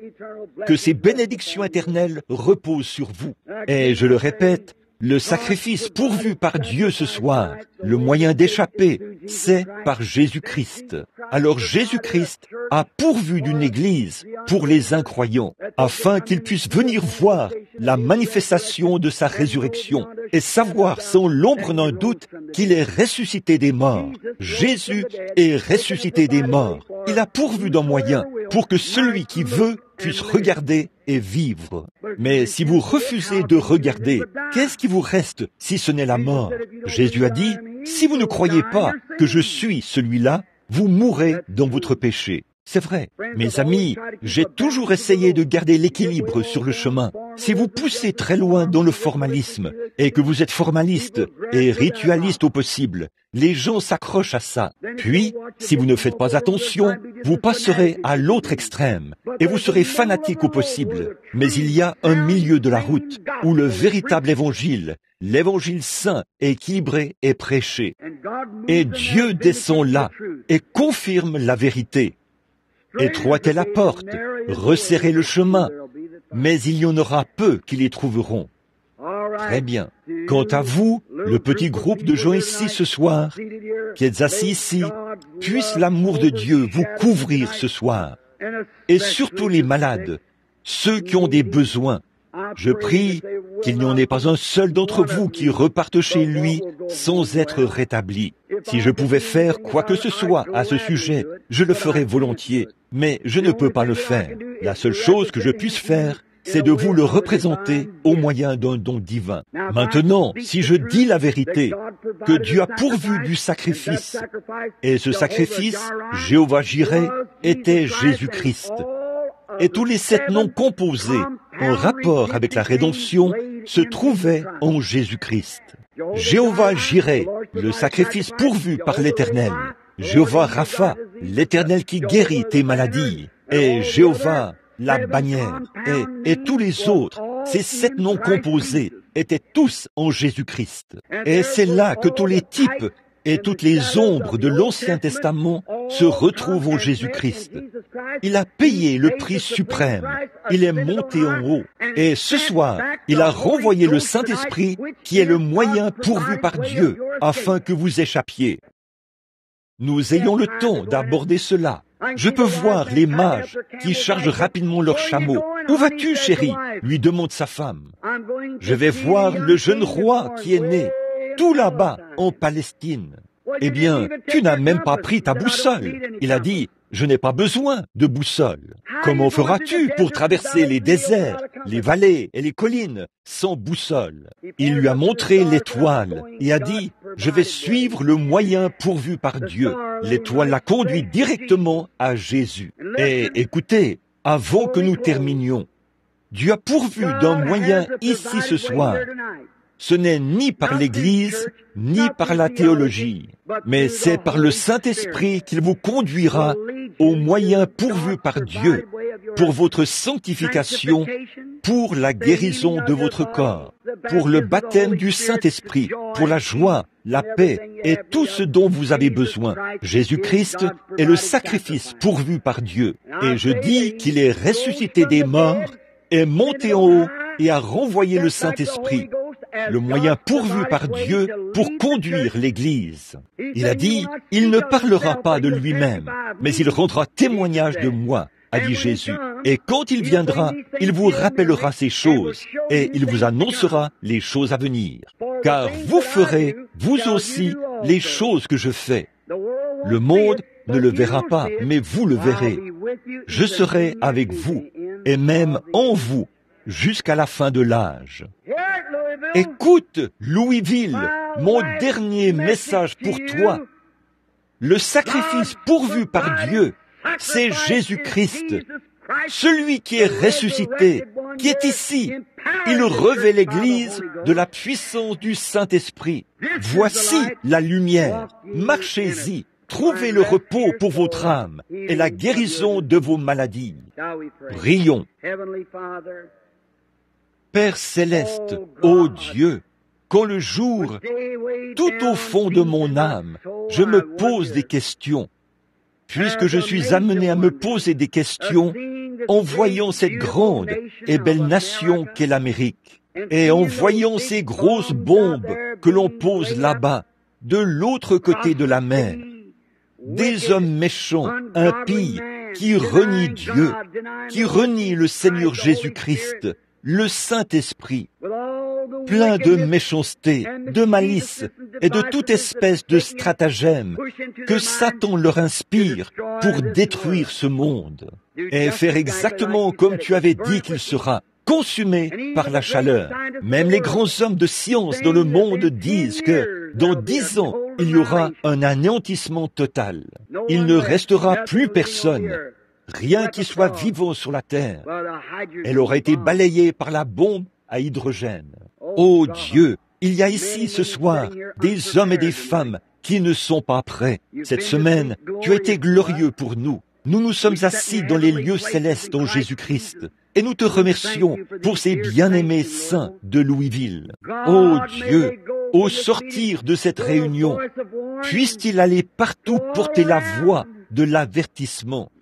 que ces bénédictions éternelles reposent sur vous. Et je le répète, le sacrifice pourvu par Dieu ce soir, le moyen d'échapper, c'est par Jésus-Christ. Alors Jésus-Christ a pourvu d'une église pour les incroyants, afin qu'ils puissent venir voir la manifestation de sa résurrection et savoir sans l'ombre d'un doute qu'il est ressuscité des morts. Jésus est ressuscité des morts. Il a pourvu d'un moyen pour que celui qui veut puisse regarder et vivre. Mais si vous refusez de regarder, qu'est-ce qui vous reste si ce n'est la mort? Jésus a dit, si vous ne croyez pas que je suis celui-là, vous mourrez dans votre péché. C'est vrai. Mes amis, j'ai toujours essayé de garder l'équilibre sur le chemin. Si vous poussez très loin dans le formalisme et que vous êtes formaliste et ritualiste au possible, les gens s'accrochent à ça. Puis, si vous ne faites pas attention, vous passerez à l'autre extrême et vous serez fanatique au possible. Mais il y a un milieu de la route où le véritable évangile, l'évangile saint et équilibré est prêché. Et Dieu descend là et confirme la vérité. Étroite est la porte, resserrez le chemin, mais il y en aura peu qui les trouveront. Très bien. Quant à vous, le petit groupe de gens ici ce soir, qui êtes assis ici, puisse l'amour de Dieu vous couvrir ce soir. Et surtout les malades, ceux qui ont des besoins. Je prie qu'il n'y en ait pas un seul d'entre vous qui reparte chez lui sans être rétabli. Si je pouvais faire quoi que ce soit à ce sujet, je le ferais volontiers, mais je ne peux pas le faire. La seule chose que je puisse faire, c'est de vous le représenter au moyen d'un don divin. Maintenant, si je dis la vérité, que Dieu a pourvu du sacrifice, et ce sacrifice, Jéhovah Jireh, était Jésus-Christ. Et tous les 7 noms composés en rapport avec la rédemption se trouvaient en Jésus-Christ. Jéhovah Jireh, le sacrifice pourvu par l'Éternel. Jéhovah Rapha, l'Éternel qui guérit tes maladies. Et Jéhovah, la bannière. Et tous les autres, ces 7 noms composés, étaient tous en Jésus-Christ. Et c'est là que tous les types et toutes les ombres de l'Ancien Testament se retrouvent en Jésus-Christ. Il a payé le prix suprême. Il est monté en haut. Et ce soir, il a renvoyé le Saint-Esprit qui est le moyen pourvu par Dieu afin que vous échappiez. Nous ayons le temps d'aborder cela. Je peux voir les mages qui chargent rapidement leurs chameaux. « Où vas-tu, chérie ?» lui demande sa femme. « Je vais voir le jeune roi qui est né, tout là-bas, en Palestine. » « Eh bien, tu n'as même pas pris ta boussole. » Il a dit, « Je n'ai pas besoin de boussole. Comment feras-tu pour traverser les déserts, les vallées et les collines sans boussole ?» Il lui a montré l'étoile et a dit, « Je vais suivre le moyen pourvu par Dieu. » L'étoile l'a conduit directement à Jésus. Et écoutez, avant que nous terminions, Dieu a pourvu d'un moyen ici ce soir. Ce n'est ni par l'Église, ni par la théologie, mais c'est par le Saint-Esprit qu'il vous conduira au moyen pourvu par Dieu pour votre sanctification, pour la guérison de votre corps, pour le baptême du Saint-Esprit, pour la joie, la paix et tout ce dont vous avez besoin. Jésus-Christ est le sacrifice pourvu par Dieu. Et je dis qu'il est ressuscité des morts, est monté en haut et a renvoyé le Saint-Esprit, le moyen pourvu par Dieu pour conduire l'Église. Il a dit, « Il ne parlera pas de lui-même, mais il rendra témoignage de moi, a dit Jésus. Et quand il viendra, il vous rappellera ces choses, et il vous annoncera les choses à venir. Car vous ferez, vous aussi, les choses que je fais. Le monde ne le verra pas, mais vous le verrez. Je serai avec vous, et même en vous, jusqu'à la fin de l'âge. » Écoute, Louisville, mon dernier message pour toi. Le sacrifice pourvu par Dieu, c'est Jésus-Christ, celui qui est ressuscité, qui est ici. Il revêt l'Église de la puissance du Saint-Esprit. Voici la lumière, marchez-y. Trouvez le repos pour votre âme et la guérison de vos maladies. Prions. Père céleste, ô Dieu, quand le jour, tout au fond de mon âme, je me pose des questions, puisque je suis amené à me poser des questions en voyant cette grande et belle nation qu'est l'Amérique, et en voyant ces grosses bombes que l'on pose là-bas, de l'autre côté de la mer, des hommes méchants, impies, qui renient Dieu, qui renient le Seigneur Jésus-Christ, le Saint-Esprit, plein de méchanceté, de malice et de toute espèce de stratagème que Satan leur inspire pour détruire ce monde et faire exactement comme tu avais dit qu'il sera, consumé par la chaleur. Même les grands hommes de science dans le monde disent que dans 10 ans, il y aura un anéantissement total. Il ne restera plus personne, rien qui soit vivant sur la terre. Elle aura été balayée par la bombe à hydrogène. Ô Dieu, il y a ici ce soir des hommes et des femmes qui ne sont pas prêts. Cette semaine, tu as été glorieux pour nous. Nous nous sommes assis dans les lieux célestes en Jésus-Christ. Et nous te remercions pour ces bien-aimés saints de Louisville. Ô Dieu, au sortir de cette réunion, puisse-t-il aller partout porter la voix de l'avertissement.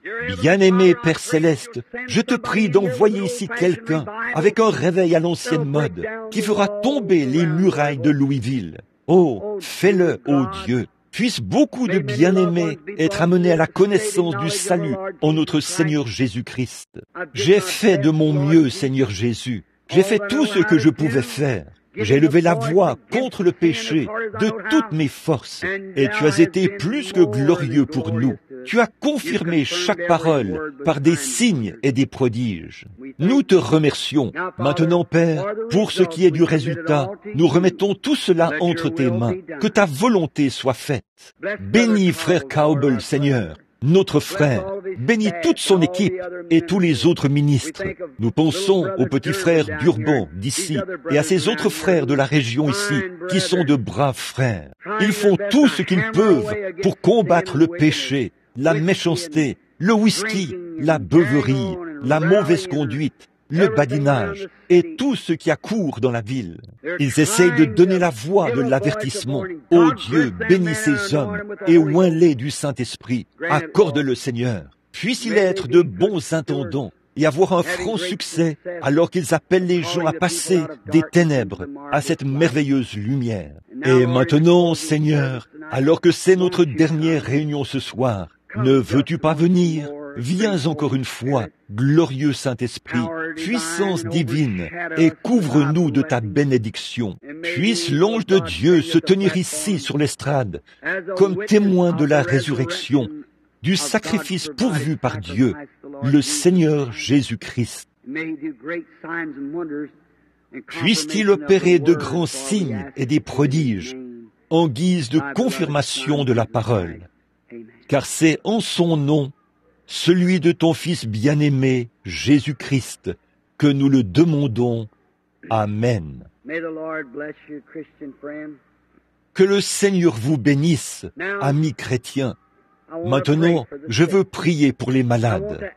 Bien-aimé Père Céleste, je te prie d'envoyer ici quelqu'un avec un réveil à l'ancienne mode qui fera tomber les murailles de Louisville. Oh, fais-le, ô Dieu. Puissent beaucoup de bien-aimés être amenés à la connaissance du salut en notre Seigneur Jésus-Christ. J'ai fait de mon mieux, Seigneur Jésus. J'ai fait tout ce que je pouvais faire. J'ai levé la voix contre le péché de toutes mes forces, et tu as été plus que glorieux pour nous. Tu as confirmé chaque parole par des signes et des prodiges. Nous te remercions. Maintenant, Père, pour ce qui est du résultat, nous remettons tout cela entre tes mains. Que ta volonté soit faite. Bénis frère Cowbell, Seigneur, notre frère. Bénis toute son équipe et tous les autres ministres. Nous pensons aux petits frères d'Urban d'ici et à ces autres frères de la région ici qui sont de braves frères. Ils font tout ce qu'ils peuvent pour combattre le péché, la méchanceté, le whisky, la beuverie, la mauvaise conduite, le badinage et tout ce qui accourt dans la ville. Ils essayent de donner la voix de l'avertissement. Ô Dieu, bénis ces hommes et oins-les du Saint-Esprit. Accorde-le, Seigneur. Puisse-il être de bons intendants et avoir un franc succès alors qu'ils appellent les gens à passer des ténèbres à cette merveilleuse lumière. Et maintenant, Seigneur, alors que c'est notre dernière réunion ce soir, ne veux-tu pas venir? Viens encore une fois, glorieux Saint-Esprit, puissance divine, et couvre-nous de ta bénédiction. Puisse l'ange de Dieu se tenir ici sur l'estrade, comme témoin de la résurrection, du sacrifice pourvu par Dieu, le Seigneur Jésus-Christ. Puisse-t-il opérer de grands signes et des prodiges en guise de confirmation de la parole, car c'est en son nom, celui de ton Fils bien-aimé, Jésus-Christ, que nous le demandons. Amen. Que le Seigneur vous bénisse, amis chrétiens. Maintenant, je veux prier pour les malades.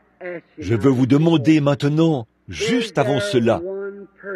Je veux vous demander maintenant, juste avant cela,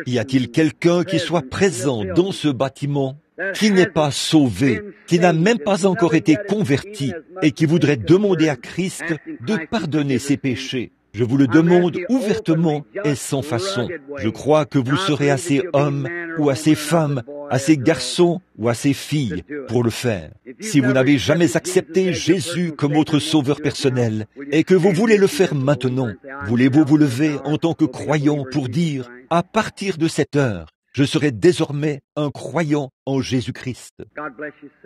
y a-t-il quelqu'un qui soit présent dans ce bâtiment, qui n'est pas sauvé, qui n'a même pas encore été converti et qui voudrait demander à Christ de pardonner ses péchés? Je vous le demande ouvertement et sans façon. Je crois que vous serez assez hommes ou assez femmes, assez garçons ou assez filles pour le faire. Si vous n'avez jamais accepté Jésus comme votre sauveur personnel et que vous voulez le faire maintenant, voulez-vous vous lever en tant que croyant pour dire, à partir de cette heure, je serai désormais un croyant en Jésus-Christ.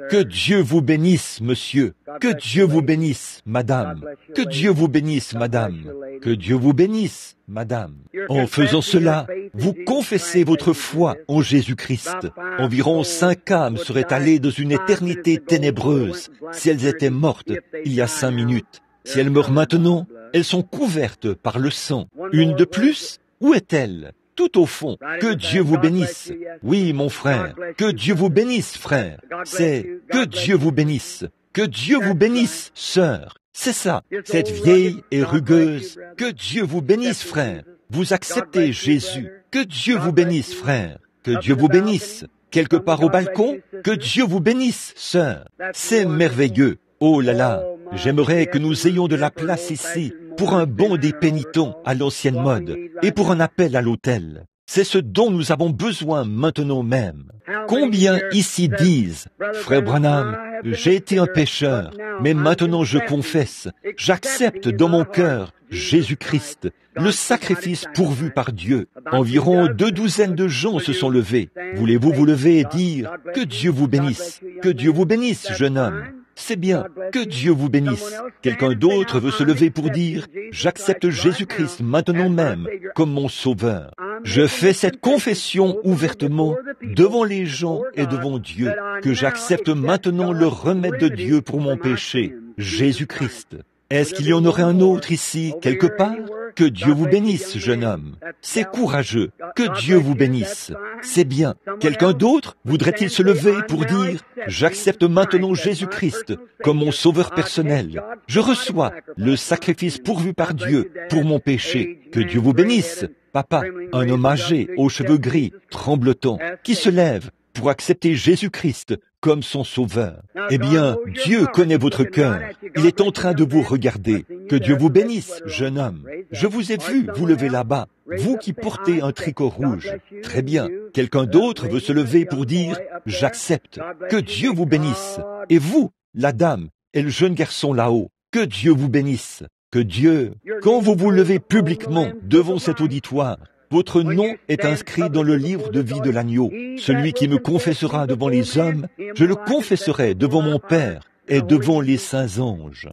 Que Dieu vous bénisse, monsieur. Que Dieu vous bénisse, madame. Que Dieu vous bénisse, madame. Que Dieu vous bénisse, madame. En faisant cela, vous confessez votre foi en Jésus-Christ. Environ 5 âmes seraient allées dans une éternité ténébreuse si elles étaient mortes il y a 5 minutes. Si elles meurent maintenant, elles sont couvertes par le sang. Une de plus, où est-elle? Tout au fond, que Dieu vous bénisse. Oui, mon frère, que Dieu vous bénisse, frère. C'est que Dieu vous bénisse. Que Dieu vous bénisse, sœur. C'est ça, cette vieille et rugueuse. Que Dieu vous bénisse, frère. Vous acceptez Jésus. Que Dieu vous bénisse, frère. Que Dieu vous bénisse. Quelque part au balcon, que Dieu vous bénisse, sœur. C'est merveilleux. Oh là là, j'aimerais que nous ayons de la place ici pour un bond des pénitents à l'ancienne mode et pour un appel à l'autel. C'est ce dont nous avons besoin maintenant même. Combien ici disent, Frère Branham, j'ai été un pécheur, mais maintenant je confesse, j'accepte dans mon cœur Jésus-Christ, le sacrifice pourvu par Dieu. Environ 2 douzaines de gens se sont levés. Voulez-vous vous lever et dire, que Dieu vous bénisse, que Dieu vous bénisse, jeune homme. C'est bien, que Dieu vous bénisse. Quelqu'un d'autre veut se lever pour dire, j'accepte Jésus-Christ maintenant même comme mon sauveur. Je fais cette confession ouvertement devant les gens et devant Dieu, que j'accepte maintenant le remède de Dieu pour mon péché, Jésus-Christ. Est-ce qu'il y en aurait un autre ici, quelque part? Que Dieu vous bénisse, jeune homme. C'est courageux. Que Dieu vous bénisse. C'est bien. Quelqu'un d'autre voudrait-il se lever pour dire, j'accepte maintenant Jésus-Christ comme mon sauveur personnel. Je reçois le sacrifice pourvu par Dieu pour mon péché. Que Dieu vous bénisse. Papa, un homme âgé, aux cheveux gris, tremblotant, qui se lève pour accepter Jésus-Christ comme son sauveur. Eh bien, Dieu connaît votre cœur. Il est en train de vous regarder. Que Dieu vous bénisse, jeune homme. Je vous ai vu vous lever là-bas, vous qui portez un tricot rouge. Très bien. Quelqu'un d'autre veut se lever pour dire, j'accepte. Que Dieu vous bénisse. Et vous, la dame et le jeune garçon là-haut, que Dieu vous bénisse. Que Dieu, quand vous vous levez publiquement devant cet auditoire, votre nom est inscrit dans le livre de vie de l'agneau. Celui qui me confessera devant les hommes, je le confesserai devant mon Père et devant les saints anges.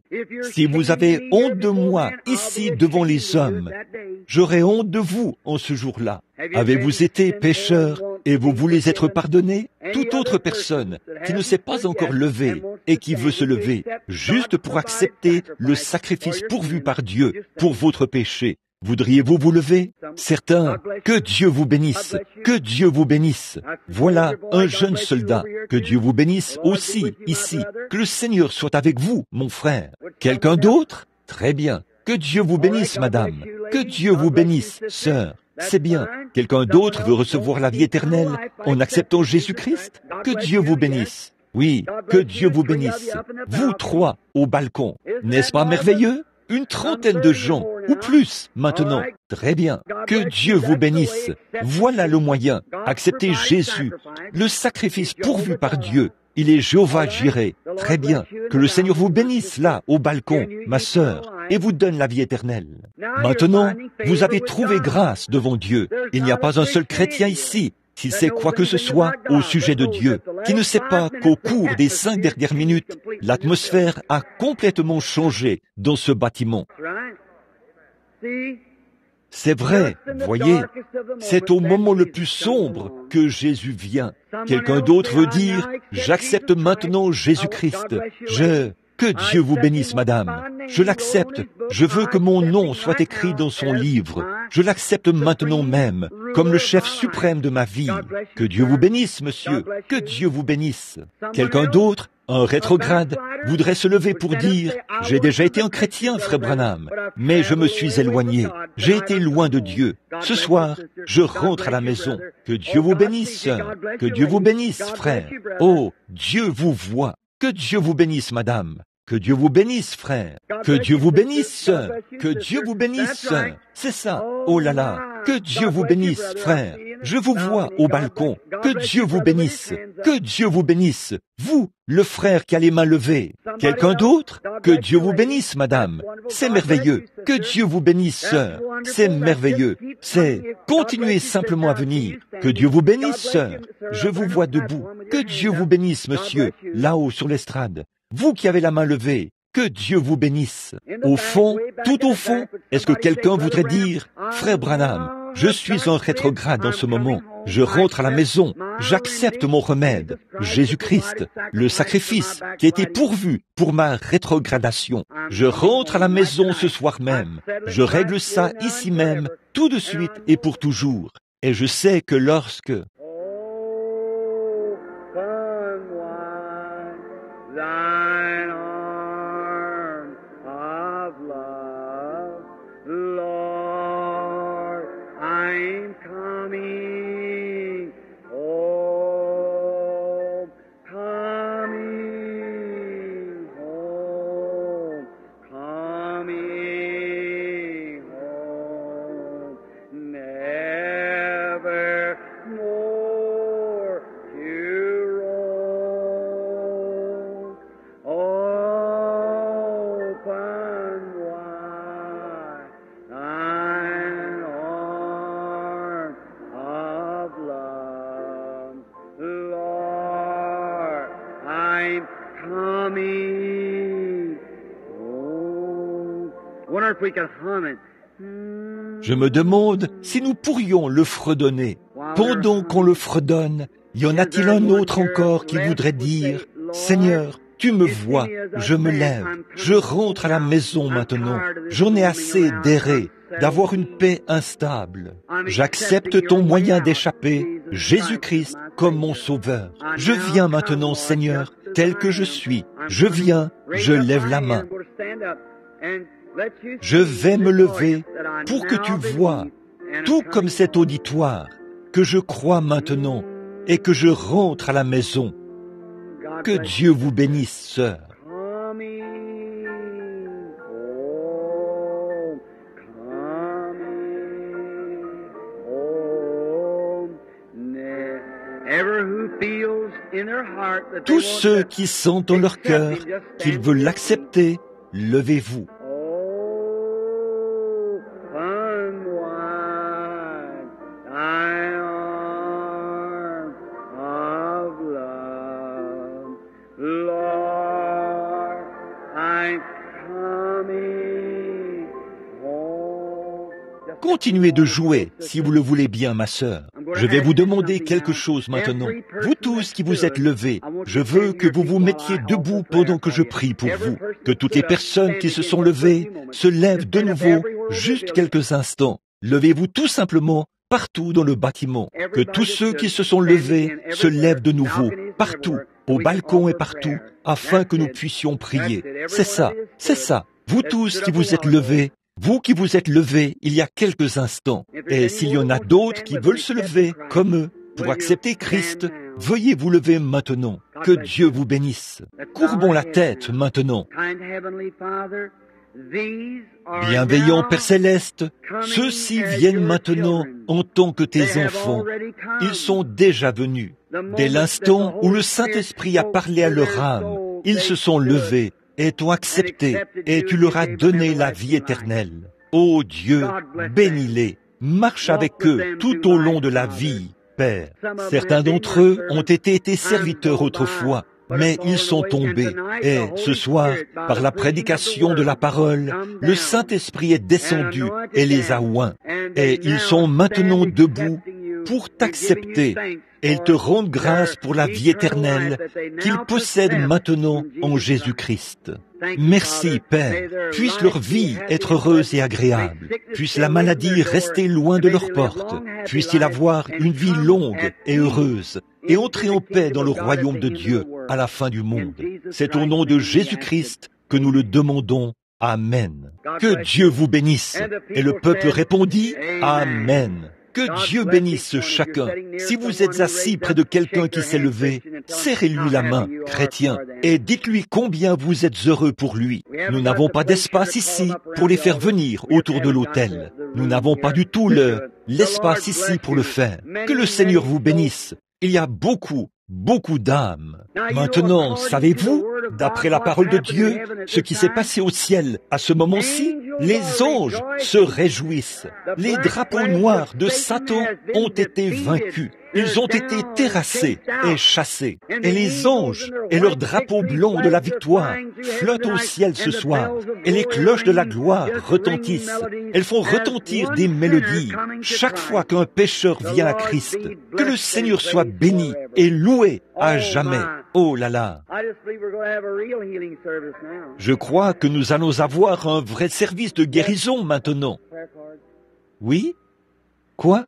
Si vous avez honte de moi ici devant les hommes, j'aurai honte de vous en ce jour-là. Avez-vous été pécheur et vous voulez être pardonné? Toute autre personne qui ne s'est pas encore levée et qui veut se lever, juste pour accepter le sacrifice pourvu par Dieu pour votre péché, voudriez-vous vous lever? Certains, que Dieu vous bénisse, que Dieu vous bénisse. Voilà un jeune soldat, que Dieu vous bénisse aussi, ici. Que le Seigneur soit avec vous, mon frère. Quelqu'un d'autre? Très bien. Que Dieu vous bénisse, madame. Que Dieu vous bénisse, sœur. C'est bien. Quelqu'un d'autre veut recevoir la vie éternelle en acceptant Jésus-Christ? Que Dieu vous bénisse. Oui, que Dieu vous bénisse. Vous trois, au balcon. N'est-ce pas merveilleux? Une trentaine de gens, ou plus, maintenant. Très bien. Que Dieu vous bénisse. Voilà le moyen. Acceptez Jésus, le sacrifice pourvu par Dieu. Il est Jéhovah Jireh. Très bien. Que le Seigneur vous bénisse là, au balcon, ma sœur, et vous donne la vie éternelle. Maintenant, vous avez trouvé grâce devant Dieu. Il n'y a pas un seul chrétien ici qui sait quoi que ce soit au sujet de Dieu, qui ne sait pas qu'au cours des 5 dernières minutes, l'atmosphère a complètement changé dans ce bâtiment. C'est vrai, voyez, c'est au moment le plus sombre que Jésus vient. Quelqu'un d'autre veut dire, j'accepte maintenant Jésus-Christ. Que Dieu vous bénisse, madame. Je l'accepte. Je veux que mon nom soit écrit dans son livre. Je l'accepte maintenant même, comme le chef suprême de ma vie. Que Dieu vous bénisse, monsieur. Que Dieu vous bénisse. Quelqu'un d'autre, un rétrograde, voudrait se lever pour dire, j'ai déjà été un chrétien, frère Branham, mais je me suis éloigné. J'ai été loin de Dieu. Ce soir, je rentre à la maison. Que Dieu vous bénisse, sœur. Que Dieu vous bénisse, frère. Oh, Dieu vous voit. Que Dieu vous bénisse, madame. Que Dieu vous bénisse, frère. Que Dieu vous bénisse, sœur. Que Dieu vous bénisse, sœur. C'est ça. Oh là là. Que Dieu vous bénisse, frère. Je vous vois au balcon. Que Dieu vous bénisse. Que Dieu vous bénisse. Vous, le frère qui a les mains levées. Quelqu'un d'autre? Que Dieu vous bénisse, madame. C'est merveilleux. Que Dieu vous bénisse, sœur. C'est merveilleux. Continuez simplement à venir. Que Dieu vous bénisse, sœur. Je vous vois debout. Que Dieu vous bénisse, monsieur, là-haut sur l'estrade. Vous qui avez la main levée, que Dieu vous bénisse. Au fond, tout au fond, est-ce que quelqu'un voudrait dire, frère Branham, je suis un rétrograde en ce moment. Je rentre à la maison. J'accepte mon remède, Jésus-Christ, le sacrifice qui a été pourvu pour ma rétrogradation. Je rentre à la maison ce soir même. Je règle ça ici même, tout de suite et pour toujours. Et je sais que lorsque... Thine Je me demande si nous pourrions le fredonner. Pendant qu'on le fredonne, y en a-t-il un autre encore qui voudrait dire « Seigneur, tu me vois, je me lève, je rentre à la maison maintenant, j'en ai assez d'errer, d'avoir une paix instable. J'accepte ton moyen d'échapper, Jésus-Christ, comme mon sauveur. Je viens maintenant, Seigneur, tel que je suis. Je viens, je lève la main. Je vais me lever pour que tu vois, tout comme cet auditoire, que je crois maintenant et que je rentre à la maison. Que Dieu vous bénisse, sœur. Tous ceux qui sentent dans leur cœur qu'ils veulent l'accepter, levez-vous. Continuez de jouer, si vous le voulez bien, ma sœur. Je vais vous demander quelque chose maintenant. Vous tous qui vous êtes levés, je veux que vous vous mettiez debout pendant que je prie pour vous. Que toutes les personnes qui se sont levées se lèvent de nouveau, juste quelques instants. Levez-vous tout simplement partout dans le bâtiment. Que tous ceux qui se sont levés se lèvent de nouveau, partout, au balcon et partout, afin que nous puissions prier. C'est ça, c'est ça. Vous tous qui vous êtes levés, vous qui vous êtes levés il y a quelques instants, et s'il y en a d'autres qui veulent se lever comme eux pour accepter Christ, veuillez vous lever maintenant. Que Dieu vous bénisse. Courbons la tête maintenant. Bienveillant Père Céleste, ceux-ci viennent maintenant en tant que tes enfants. Ils sont déjà venus. Dès l'instant où le Saint-Esprit a parlé à leur âme, ils se sont levés et t'ont accepté, et tu leur as donné la vie éternelle. Ô Dieu, bénis-les, marche avec eux tout au long de la vie, Père. Certains d'entre eux ont été serviteurs autrefois, mais ils sont tombés. Et ce soir, par la prédication de la parole, le Saint-Esprit est descendu et les a oints. Et ils sont maintenant debout pour t'accepter. Et ils te rendent grâce pour la vie éternelle qu'ils possèdent maintenant en Jésus-Christ. Merci, Père. Puisse leur vie être heureuse et agréable. Puisse la maladie rester loin de leurs portes. Puisse-t-il avoir une vie longue et heureuse et entrer en paix dans le royaume de Dieu à la fin du monde. C'est au nom de Jésus-Christ que nous le demandons. Amen. Que Dieu vous bénisse. Et le peuple répondit, Amen. Que Dieu bénisse chacun. Si vous êtes assis près de quelqu'un qui s'est levé, serrez-lui la main, chrétien, et dites-lui combien vous êtes heureux pour lui. Nous n'avons pas d'espace ici pour les faire venir autour de l'autel. Nous n'avons pas du tout l'espace ici pour le faire. Que le Seigneur vous bénisse. Il y a beaucoup d'âmes. Maintenant, savez-vous, d'après la parole de Dieu, ce qui s'est passé au ciel à ce moment-ci? Les anges se réjouissent. Les drapeaux noirs de Satan ont été vaincus. Ils ont été terrassés et chassés. Et les anges et leurs drapeaux blancs de la victoire flottent au ciel ce soir. Et les cloches de la gloire retentissent. Elles font retentir des mélodies chaque fois qu'un pécheur vient à Christ. Que le Seigneur soit béni et loué à jamais. Oh là là! Je crois que nous allons avoir un vrai service de guérison maintenant. Oui? Quoi?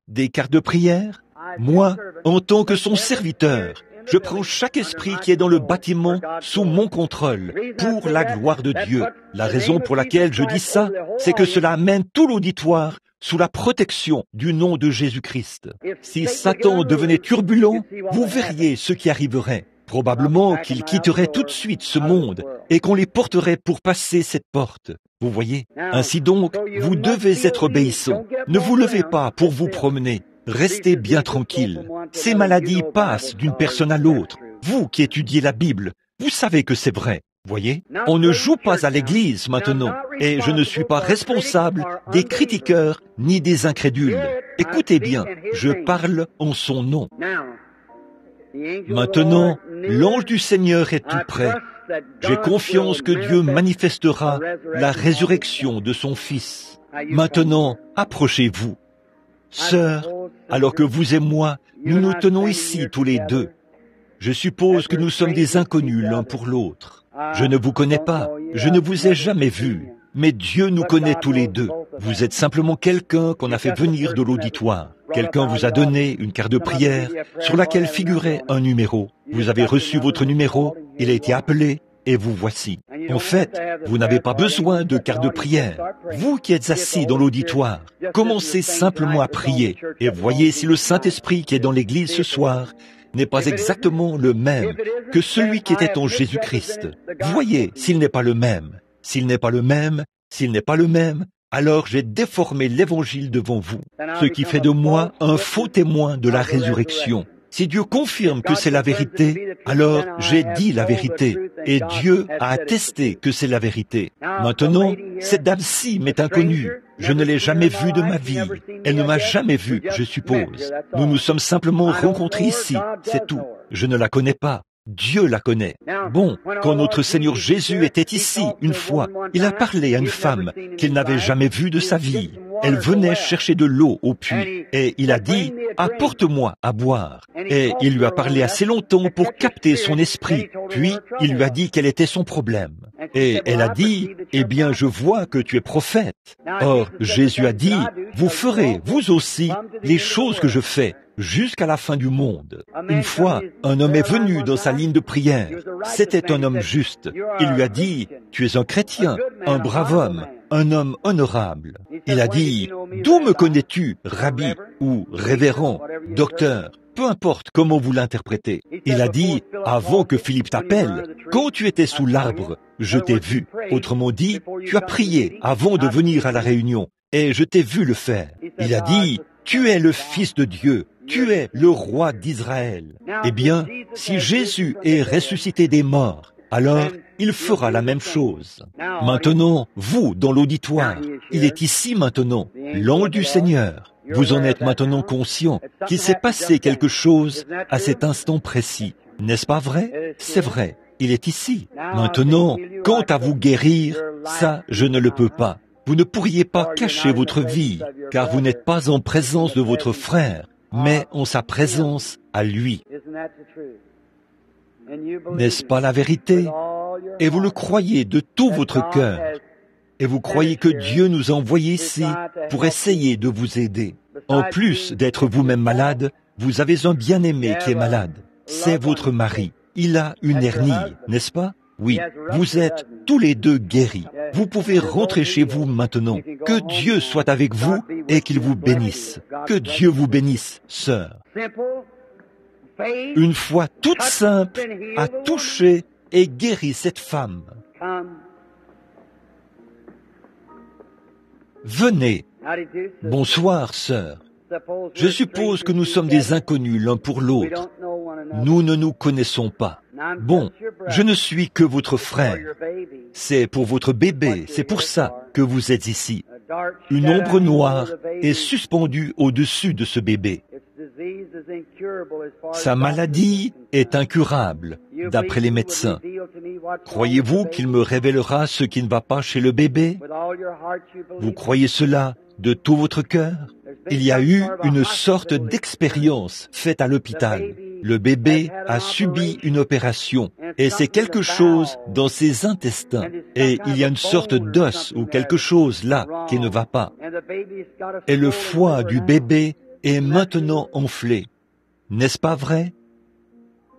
Des cartes de prière? Moi, en tant que son serviteur, je prends chaque esprit qui est dans le bâtiment sous mon contrôle pour la gloire de Dieu. La raison pour laquelle je dis ça, c'est que cela amène tout l'auditoire sous la protection du nom de Jésus-Christ. Si Satan devenait turbulent, vous verriez ce qui arriverait. Probablement qu'il quitterait tout de suite ce monde et qu'on les porterait pour passer cette porte. Vous voyez? Ainsi donc, vous devez être obéissants. Ne vous levez pas pour vous promener. Restez bien tranquille. Ces maladies passent d'une personne à l'autre. Vous qui étudiez la Bible, vous savez que c'est vrai. Voyez, on ne joue pas à l'église maintenant, et je ne suis pas responsable des critiqueurs ni des incrédules. Écoutez bien, je parle en son nom. Maintenant, l'ange du Seigneur est tout près. J'ai confiance que Dieu manifestera la résurrection de son Fils. Maintenant, approchez-vous. Sœur, alors que vous et moi, nous nous tenons ici tous les deux, je suppose que nous sommes des inconnus l'un pour l'autre. Je ne vous connais pas, je ne vous ai jamais vu, mais Dieu nous connaît tous les deux. Vous êtes simplement quelqu'un qu'on a fait venir de l'auditoire. Quelqu'un vous a donné une carte de prière sur laquelle figurait un numéro. Vous avez reçu votre numéro, il a été appelé, et vous voici. En fait, vous n'avez pas besoin de carte de prière. Vous qui êtes assis dans l'auditoire, commencez simplement à prier et voyez si le Saint-Esprit qui est dans l'église ce soir n'est pas exactement le même que celui qui était en Jésus-Christ. Voyez s'il n'est pas le même. S'il n'est pas le même, s'il n'est pas le même, alors j'ai déformé l'Évangile devant vous, ce qui fait de moi un faux témoin de la résurrection. Si Dieu confirme que c'est la vérité, alors j'ai dit la vérité, et Dieu a attesté que c'est la vérité. Maintenant, cette dame-ci m'est inconnue. Je ne l'ai jamais vue de ma vie. Elle ne m'a jamais vu, je suppose. Nous nous sommes simplement rencontrés ici, c'est tout. Je ne la connais pas. Dieu la connaît. Bon, quand notre Seigneur Jésus était ici une fois, il a parlé à une femme qu'il n'avait jamais vue de sa vie. Elle venait chercher de l'eau au puits et il a dit « Apporte-moi à boire ». Et il lui a parlé assez longtemps pour capter son esprit. Puis il lui a dit quel était son problème. Et elle a dit « Eh bien, je vois que tu es prophète ». Or, Jésus a dit « Vous ferez, vous aussi, les choses que je fais ». Jusqu'à la fin du monde. Une fois, un homme est venu dans sa ligne de prière. C'était un homme juste. Il lui a dit, « Tu es un chrétien, un brave homme, un homme honorable. » Il a dit, « D'où me connais-tu, rabbi ou révérend, docteur, peu importe comment vous l'interprétez. » Il a dit, « Avant que Philippe t'appelle, quand tu étais sous l'arbre, je t'ai vu. » Autrement dit, tu as prié avant de venir à la réunion, et je t'ai vu le faire. Il a dit, « Tu es le Fils de Dieu. Tu es le roi d'Israël. » Eh bien, si Jésus est ressuscité des morts, alors il fera la même chose. Maintenant, vous, dans l'auditoire, il est ici maintenant, l'ange du Seigneur. Vous en êtes maintenant conscient qu'il s'est passé quelque chose à cet instant précis. N'est-ce pas vrai? C'est vrai, il est ici. Maintenant, quant à vous guérir, ça, je ne le peux pas. Vous ne pourriez pas cacher votre vie, car vous n'êtes pas en présence de votre frère, mais en sa présence à lui. N'est-ce pas la vérité? Et vous le croyez de tout votre cœur. Et vous croyez que Dieu nous a envoyés ici pour essayer de vous aider. En plus d'être vous-même malade, vous avez un bien-aimé qui est malade. C'est votre mari. Il a une hernie, n'est-ce pas? Oui, vous êtes tous les deux guéris. Vous pouvez rentrer chez vous maintenant. Que Dieu soit avec vous et qu'il vous bénisse. Que Dieu vous bénisse, sœur. Une foi toute simple a touché et guéri cette femme. Venez. Bonsoir, sœur. Je suppose que nous sommes des inconnus l'un pour l'autre. Nous ne nous connaissons pas. Bon, je ne suis que votre frère. C'est pour votre bébé, c'est pour ça que vous êtes ici. Une ombre noire est suspendue au-dessus de ce bébé. Sa maladie est incurable, d'après les médecins. Croyez-vous qu'il me révélera ce qui ne va pas chez le bébé? Vous croyez cela de tout votre cœur? Il y a eu une sorte d'expérience faite à l'hôpital. Le bébé a subi une opération et c'est quelque chose dans ses intestins. Et il y a une sorte d'os ou quelque chose là qui ne va pas. Et le foie du bébé est maintenant enflé. N'est-ce pas vrai?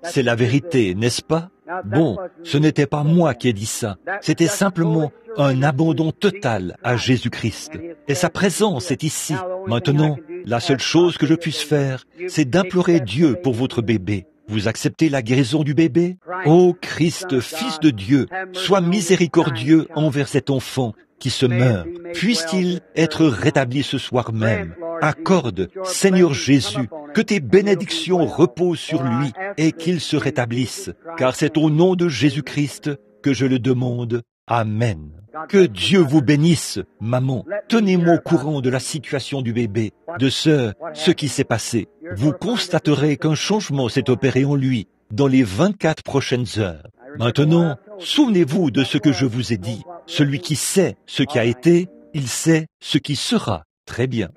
C'est la vérité, n'est-ce pas? Bon, ce n'était pas moi qui ai dit ça. C'était simplement un abandon total à Jésus-Christ. Et sa présence est ici. Maintenant, la seule chose que je puisse faire, c'est d'implorer Dieu pour votre bébé. Vous acceptez la guérison du bébé? Ô Christ, Fils de Dieu, sois miséricordieux envers cet enfant qui se meurt. Puisse-t-il être rétabli ce soir même? Accorde, Seigneur Jésus, que tes bénédictions reposent sur lui et qu'il se rétablisse, car c'est au nom de Jésus-Christ que je le demande. Amen. Que Dieu vous bénisse, maman. Tenez-moi au courant de la situation du bébé, de ce qui s'est passé. Vous constaterez qu'un changement s'est opéré en lui dans les 24 prochaines heures. Maintenant, souvenez-vous de ce que je vous ai dit. Celui qui sait ce qui a été, il sait ce qui sera. Très bien.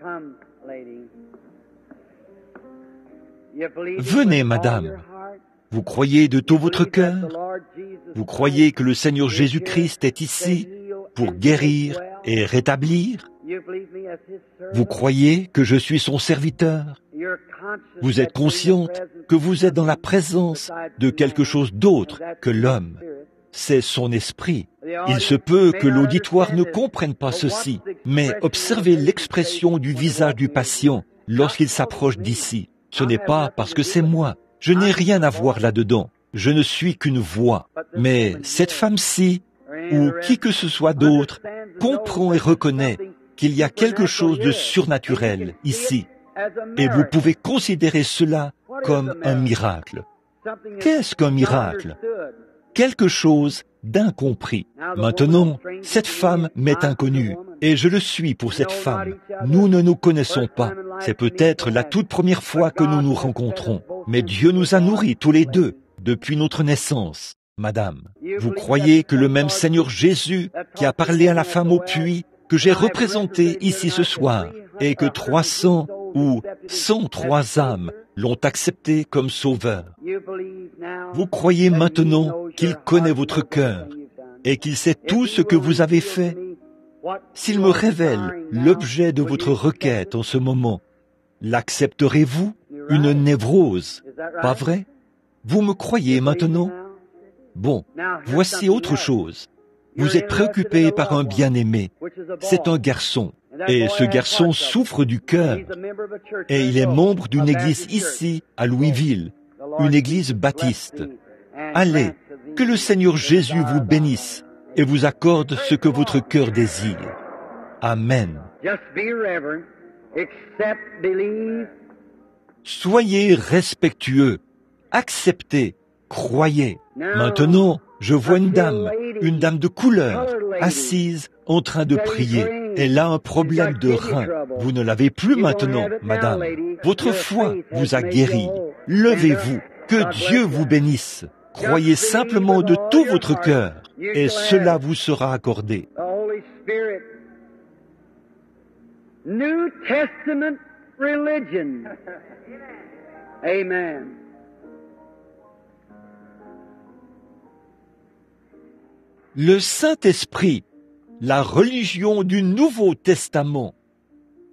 Venez, madame. Vous croyez de tout votre cœur? Vous croyez que le Seigneur Jésus-Christ est ici pour guérir et rétablir? Vous croyez que je suis son serviteur? Vous êtes consciente que vous êtes dans la présence de quelque chose d'autre que l'homme. C'est son esprit. Il se peut que l'auditoire ne comprenne pas ceci, mais observez l'expression du visage du patient lorsqu'il s'approche d'ici. Ce n'est pas parce que c'est moi. Je n'ai rien à voir là-dedans. Je ne suis qu'une voix. Mais cette femme-ci, ou qui que ce soit d'autre, comprend et reconnaît qu'il y a quelque chose de surnaturel ici. Et vous pouvez considérer cela comme un miracle. Qu'est-ce qu'un miracle? Quelque chose d'incompris. Maintenant, cette femme m'est inconnue, et je le suis pour cette femme. Nous ne nous connaissons pas. C'est peut-être la toute première fois que nous nous rencontrons, mais Dieu nous a nourris tous les deux depuis notre naissance. Madame, vous croyez que le même Seigneur Jésus qui a parlé à la femme au puits, que j'ai représenté ici ce soir, et que 300 ou 103 âmes l'ont accepté comme sauveur. Vous croyez maintenant qu'il connaît votre cœur et qu'il sait tout ce que vous avez fait? S'il me révèle l'objet de votre requête en ce moment, l'accepterez-vous? Une névrose, pas vrai? Vous me croyez maintenant? Bon, voici autre chose. Vous êtes préoccupé par un bien-aimé. C'est un garçon. Et ce garçon souffre du cœur. Et il est membre d'une église ici, à Louisville, une église baptiste. Allez, que le Seigneur Jésus vous bénisse et vous accorde ce que votre cœur désire. Amen. Soyez respectueux, acceptez, croyez. Maintenant, je vois une dame de couleur, assise, en train de prier. Elle a un problème de rein. Vous ne l'avez plus maintenant, madame. Votre foi vous a guéri. Levez-vous. Que Dieu vous bénisse. Croyez simplement de tout votre cœur, et cela vous sera accordé. New Testament religion. Amen. Le Saint-Esprit, la religion du Nouveau Testament.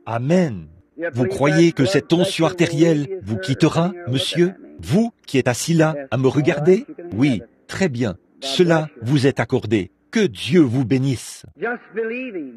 Amen. Vous croyez que cette tension artérielle vous quittera, monsieur? Vous qui êtes assis là, à me regarder? Oui, très bien. Cela vous est accordé. Que Dieu vous bénisse. Just believing.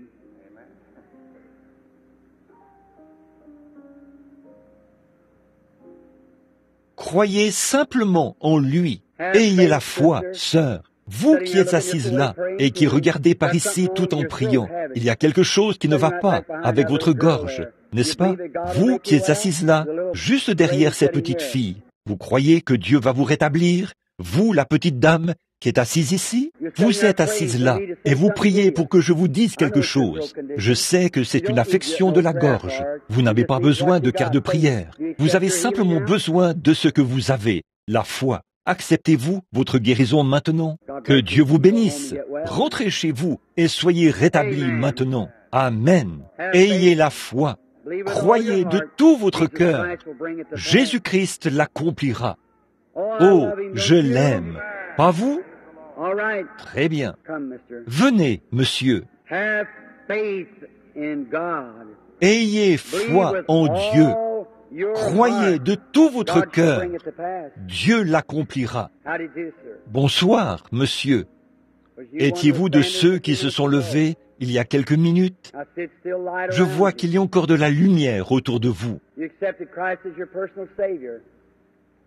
Croyez simplement en lui. Ayez la foi, sœur. Vous qui êtes assise là et qui regardez par ici tout en priant, il y a quelque chose qui ne va pas avec votre gorge, n'est-ce pas? Vous qui êtes assise là, juste derrière cette petite fille, vous croyez que Dieu va vous rétablir? Vous, la petite dame qui est assise ici, vous êtes assise là et vous priez pour que je vous dise quelque chose. Je sais que c'est une affection de la gorge. Vous n'avez pas besoin de quart de prière. Vous avez simplement besoin de ce que vous avez, la foi. Acceptez-vous votre guérison maintenant? Que Dieu vous bénisse. Rentrez chez vous et soyez rétablis maintenant. Amen. Ayez la foi. Croyez de tout votre cœur. Jésus-Christ l'accomplira. Oh, je l'aime. Pas vous? Très bien. Venez, monsieur. Ayez foi en Dieu. Croyez de tout votre cœur. Dieu l'accomplira. Bonsoir, monsieur. Étiez-vous de ceux qui se sont levés il y a quelques minutes? Je vois qu'il y a encore de la lumière autour de vous.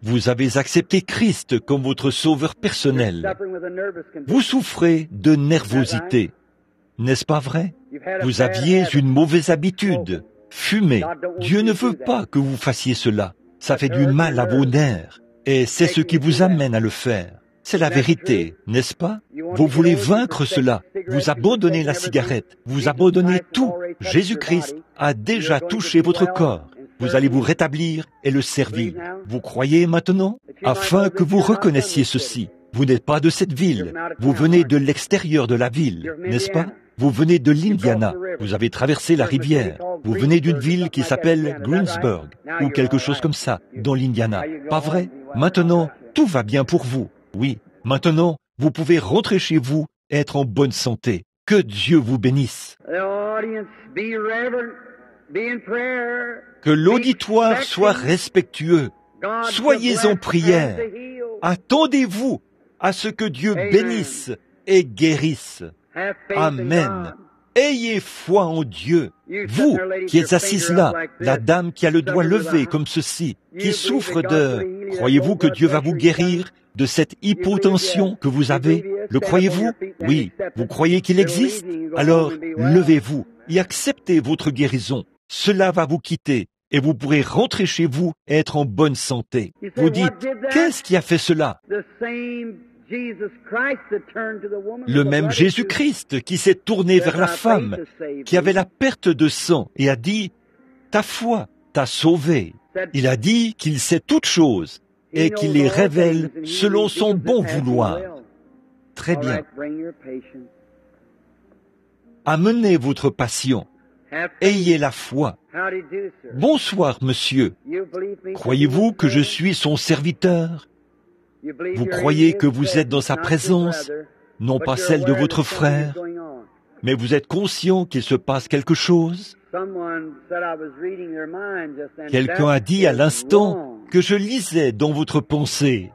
Vous avez accepté Christ comme votre sauveur personnel. Vous souffrez de nervosité. N'est-ce pas vrai? Vous aviez une mauvaise habitude. Fumer. Dieu ne veut pas que vous fassiez cela. Ça fait du mal à vos nerfs. Et c'est ce qui vous amène à le faire. C'est la vérité, n'est-ce pas? Vous voulez vaincre cela. Vous abandonnez la cigarette. Vous abandonnez tout. Jésus-Christ a déjà touché votre corps. Vous allez vous rétablir et le servir. Vous croyez maintenant? Afin que vous reconnaissiez ceci. Vous n'êtes pas de cette ville. Vous venez de l'extérieur de la ville, n'est-ce pas? Vous venez de l'Indiana. Vous avez traversé la rivière. Vous venez d'une ville qui s'appelle Greensburg, ou quelque chose comme ça, dans l'Indiana. Pas vrai? Maintenant, tout va bien pour vous. Oui. Maintenant, vous pouvez rentrer chez vous et être en bonne santé. Que Dieu vous bénisse. Que l'auditoire soit respectueux. Soyez en prière. Attendez-vous à ce que Dieu bénisse et guérisse. Amen. Ayez foi en Dieu. Vous qui êtes assise là, la dame qui a le doigt levé comme ceci, qui souffre de... Croyez-vous que Dieu va vous guérir de cette hypotension que vous avez? Le croyez-vous? Oui. Vous croyez qu'il existe? Alors, levez-vous et acceptez votre guérison. Cela va vous quitter et vous pourrez rentrer chez vous et être en bonne santé. Vous dites, qu'est-ce qui a fait cela? Le même Jésus-Christ qui s'est tourné vers la femme qui avait la perte de sang et a dit, ta foi t'a sauvé. Il a dit qu'il sait toutes choses et qu'il les révèle selon son bon vouloir. Très bien. Amenez votre passion. Ayez la foi. Bonsoir, monsieur. Croyez-vous que je suis son serviteur? Vous croyez que vous êtes dans sa présence, non pas celle de votre frère, mais vous êtes conscient qu'il se passe quelque chose? Quelqu'un a dit à l'instant que je lisais dans votre pensée.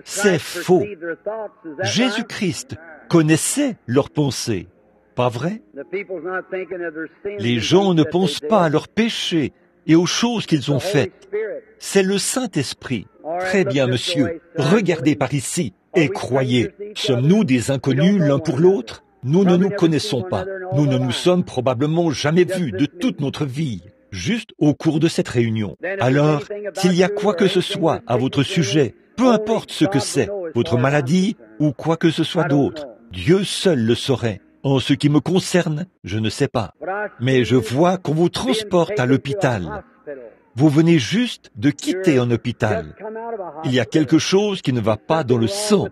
C'est faux. Jésus-Christ connaissait leurs pensées. Pas vrai? Les gens ne pensent pas à leurs péchés et aux choses qu'ils ont faites. C'est le Saint-Esprit. Très bien, monsieur. Regardez par ici et croyez. Sommes-nous des inconnus l'un pour l'autre? Nous ne nous connaissons pas. Nous ne nous sommes probablement jamais vus de toute notre vie, juste au cours de cette réunion. Alors, s'il y a quoi que ce soit à votre sujet, peu importe ce que c'est, votre maladie ou quoi que ce soit d'autre, Dieu seul le saurait. En ce qui me concerne, je ne sais pas. Mais je vois qu'on vous transporte à l'hôpital. Vous venez juste de quitter un hôpital. Il y a quelque chose qui ne va pas dans le sang.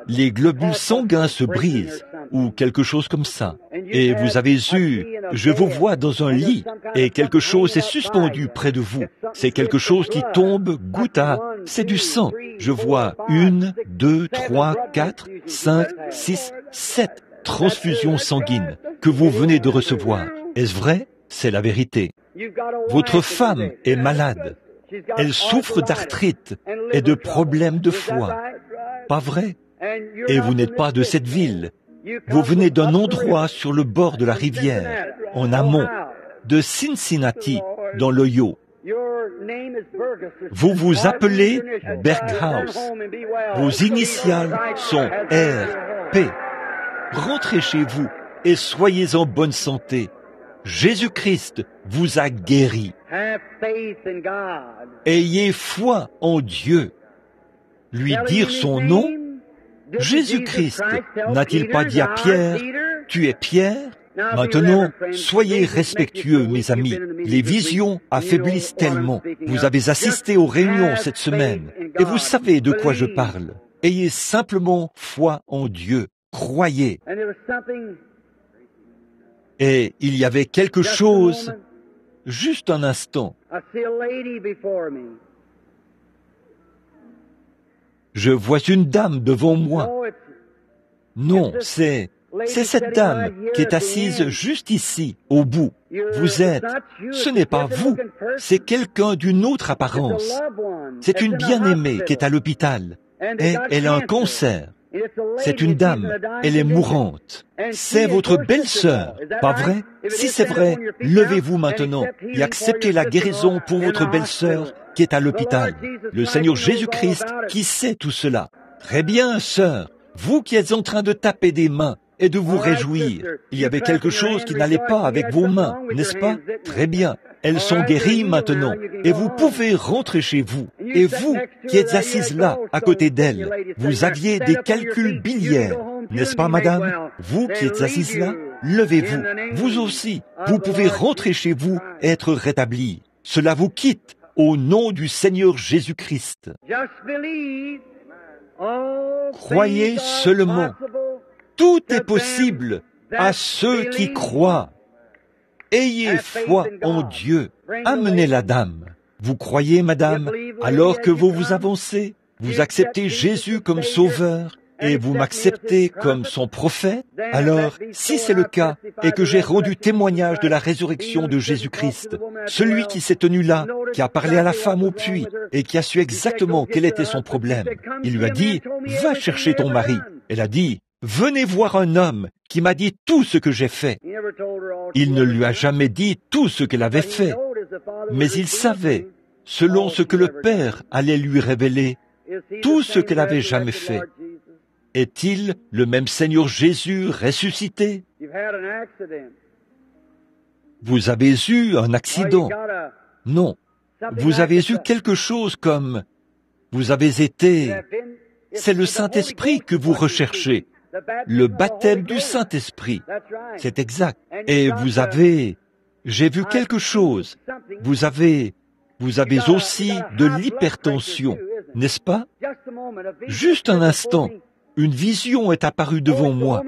Les globules sanguins se brisent, ou quelque chose comme ça. Et vous avez je vous vois dans un lit, et quelque chose est suspendu près de vous. C'est quelque chose qui tombe goutte à... C'est du sang. Je vois 1, 2, 3, 4, 5, 6, 7 transfusions sanguines que vous venez de recevoir. Est-ce vrai? C'est la vérité. Votre femme est malade. Elle souffre d'arthrite et de problèmes de foie. Pas vrai? Et vous n'êtes pas de cette ville. Vous venez d'un endroit sur le bord de la rivière, en amont, de Cincinnati, dans l'Ohio. Vous vous appelez Berghaus. Vos initiales sont R.P. Rentrez chez vous et soyez en bonne santé. Jésus-Christ vous a guéri. Ayez foi en Dieu. Lui dire son nom? Jésus-Christ n'a-t-il pas dit à Pierre, « Tu es Pierre » Maintenant, soyez respectueux, mes amis. Les visions affaiblissent tellement. Vous avez assisté aux réunions cette semaine et vous savez de quoi je parle. Ayez simplement foi en Dieu. Croyez. Et il y avait quelque chose, juste un instant. Je vois une dame devant moi. Non, c'est cette dame qui est assise juste ici, au bout. Vous êtes, ce n'est pas vous, c'est quelqu'un d'une autre apparence. C'est une bien-aimée qui est à l'hôpital et elle a un cancer. C'est une dame, elle est mourante. C'est votre belle-sœur, pas vrai? Si c'est vrai, levez-vous maintenant et acceptez la guérison pour votre belle-sœur qui est à l'hôpital. Le Seigneur Jésus-Christ qui sait tout cela. Très bien, sœur, vous qui êtes en train de taper des mains, et de vous réjouir. Il y avait quelque chose qui n'allait pas avec vos mains, n'est-ce pas? Très bien. Elles sont guéries maintenant, et vous pouvez rentrer chez vous. Et vous, qui êtes assise là, à côté d'elle, vous aviez des calculs biliaires, n'est-ce pas, madame? Vous qui êtes assise là, levez-vous. Vous aussi, vous pouvez rentrer chez vous et être rétabli. Cela vous quitte au nom du Seigneur Jésus-Christ. Croyez seulement. Tout est possible à ceux qui croient. Ayez foi en Dieu. Amenez la dame. Vous croyez, madame, alors que vous vous avancez, vous acceptez Jésus comme sauveur et vous m'acceptez comme son prophète. Alors, si c'est le cas et que j'ai rendu témoignage de la résurrection de Jésus-Christ, celui qui s'est tenu là, qui a parlé à la femme au puits et qui a su exactement quel était son problème, il lui a dit, « Va chercher ton mari. » Elle a dit, « Venez voir un homme qui m'a dit tout ce que j'ai fait. » Il ne lui a jamais dit tout ce qu'elle avait fait, mais il savait, selon ce que le Père allait lui révéler, tout ce qu'elle avait jamais fait. Est-il le même Seigneur Jésus ressuscité? Vous avez eu un accident. Non, vous avez eu quelque chose comme... Vous avez été... C'est le Saint-Esprit que vous recherchez. Le baptême du Saint-Esprit. C'est exact. Et vous avez... J'ai vu quelque chose. Vous avez aussi de l'hypertension, n'est-ce pas? Juste un instant. Une vision est apparue devant moi.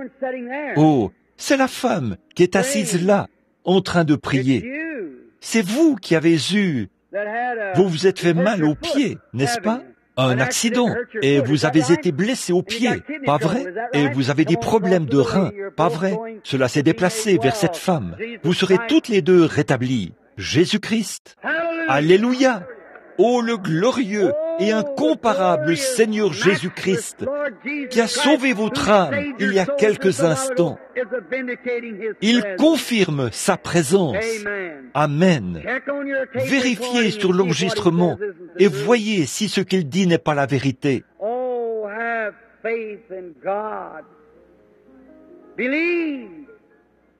Oh, c'est la femme qui est assise là, en train de prier. C'est vous qui avez eu... Vous vous êtes fait mal aux pieds, n'est-ce pas? Un accident, et vous avez été blessé aux pieds, pas vrai? Et vous avez des problèmes de reins, pas vrai? Cela s'est déplacé vers cette femme. Vous serez toutes les deux rétablies. Jésus-Christ. Alléluia! Oh, le glorieux et incomparable Seigneur Jésus-Christ, qui a sauvé votre âme il y a quelques instants. Il confirme sa présence. Amen. Vérifiez sur l'enregistrement et voyez si ce qu'il dit n'est pas la vérité.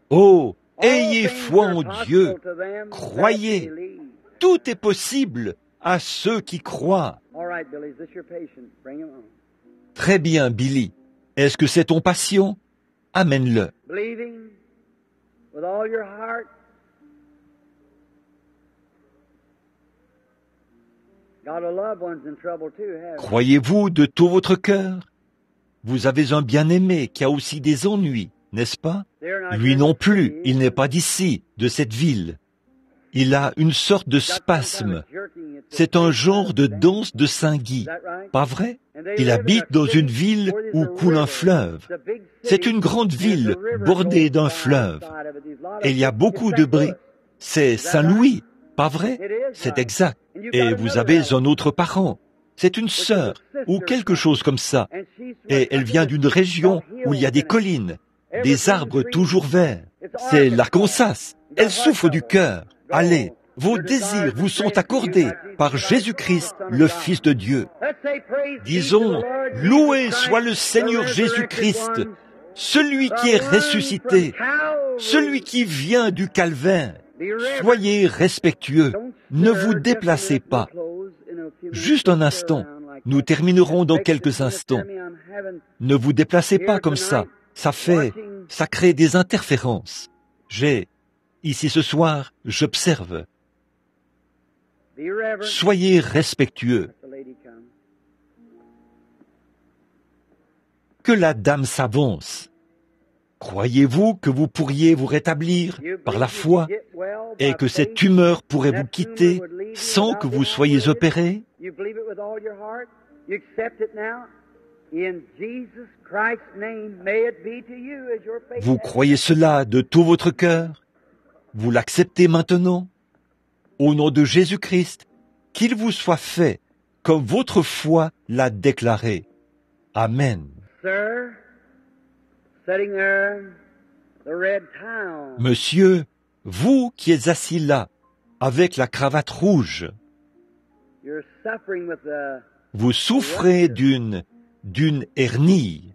Oh, ayez foi en Dieu. Croyez. Tout est possible à ceux qui croient. Très bien, Billy. Est-ce que c'est ton patient? Amène-le. Croyez-vous de tout votre cœur? Vous avez un bien-aimé qui a aussi des ennuis, n'est-ce pas? Lui non plus, il n'est pas d'ici, de cette ville. Il a une sorte de spasme. C'est un genre de danse de Saint-Guy, pas vrai? Il habite dans une ville où coule un fleuve. C'est une grande ville bordée d'un fleuve. Et il y a beaucoup de bruit. C'est Saint-Louis, pas vrai? C'est exact. Et vous avez un autre parent. C'est une sœur, ou quelque chose comme ça. Et elle vient d'une région où il y a des collines, des arbres toujours verts. C'est l'Arkansas. Elle souffre du cœur. Allez, vos désirs vous sont accordés par Jésus-Christ, le Fils de Dieu. Disons, loué soit le Seigneur Jésus-Christ, celui qui est ressuscité, celui qui vient du calvaire. Soyez respectueux, ne vous déplacez pas. Juste un instant, nous terminerons dans quelques instants. Ne vous déplacez pas comme ça, ça crée des interférences. Ici ce soir, j'observe. Soyez respectueux. Que la dame s'avance. Croyez-vous que vous pourriez vous rétablir par la foi et que cette tumeur pourrait vous quitter sans que vous soyez opéré? Vous croyez cela de tout votre cœur? Vous l'acceptez maintenant? Au nom de Jésus-Christ, qu'il vous soit fait comme votre foi l'a déclaré. Amen. Monsieur, vous qui êtes assis là, avec la cravate rouge, vous souffrez d'une hernie.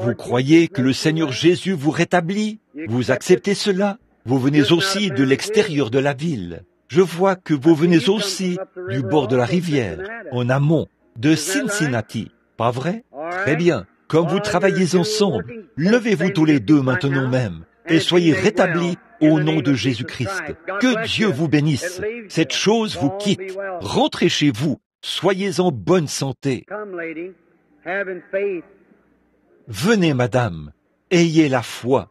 Vous croyez que le Seigneur Jésus vous rétablit? Vous acceptez cela? Vous venez aussi de l'extérieur de la ville. Je vois que vous venez aussi du bord de la rivière, en amont, de Cincinnati. Pas vrai? Très bien. Comme vous travaillez ensemble, levez-vous tous les deux maintenant même et soyez rétablis au nom de Jésus-Christ. Que Dieu vous bénisse. Cette chose vous quitte. Rentrez chez vous. Soyez en bonne santé. Venez, madame. Ayez la foi.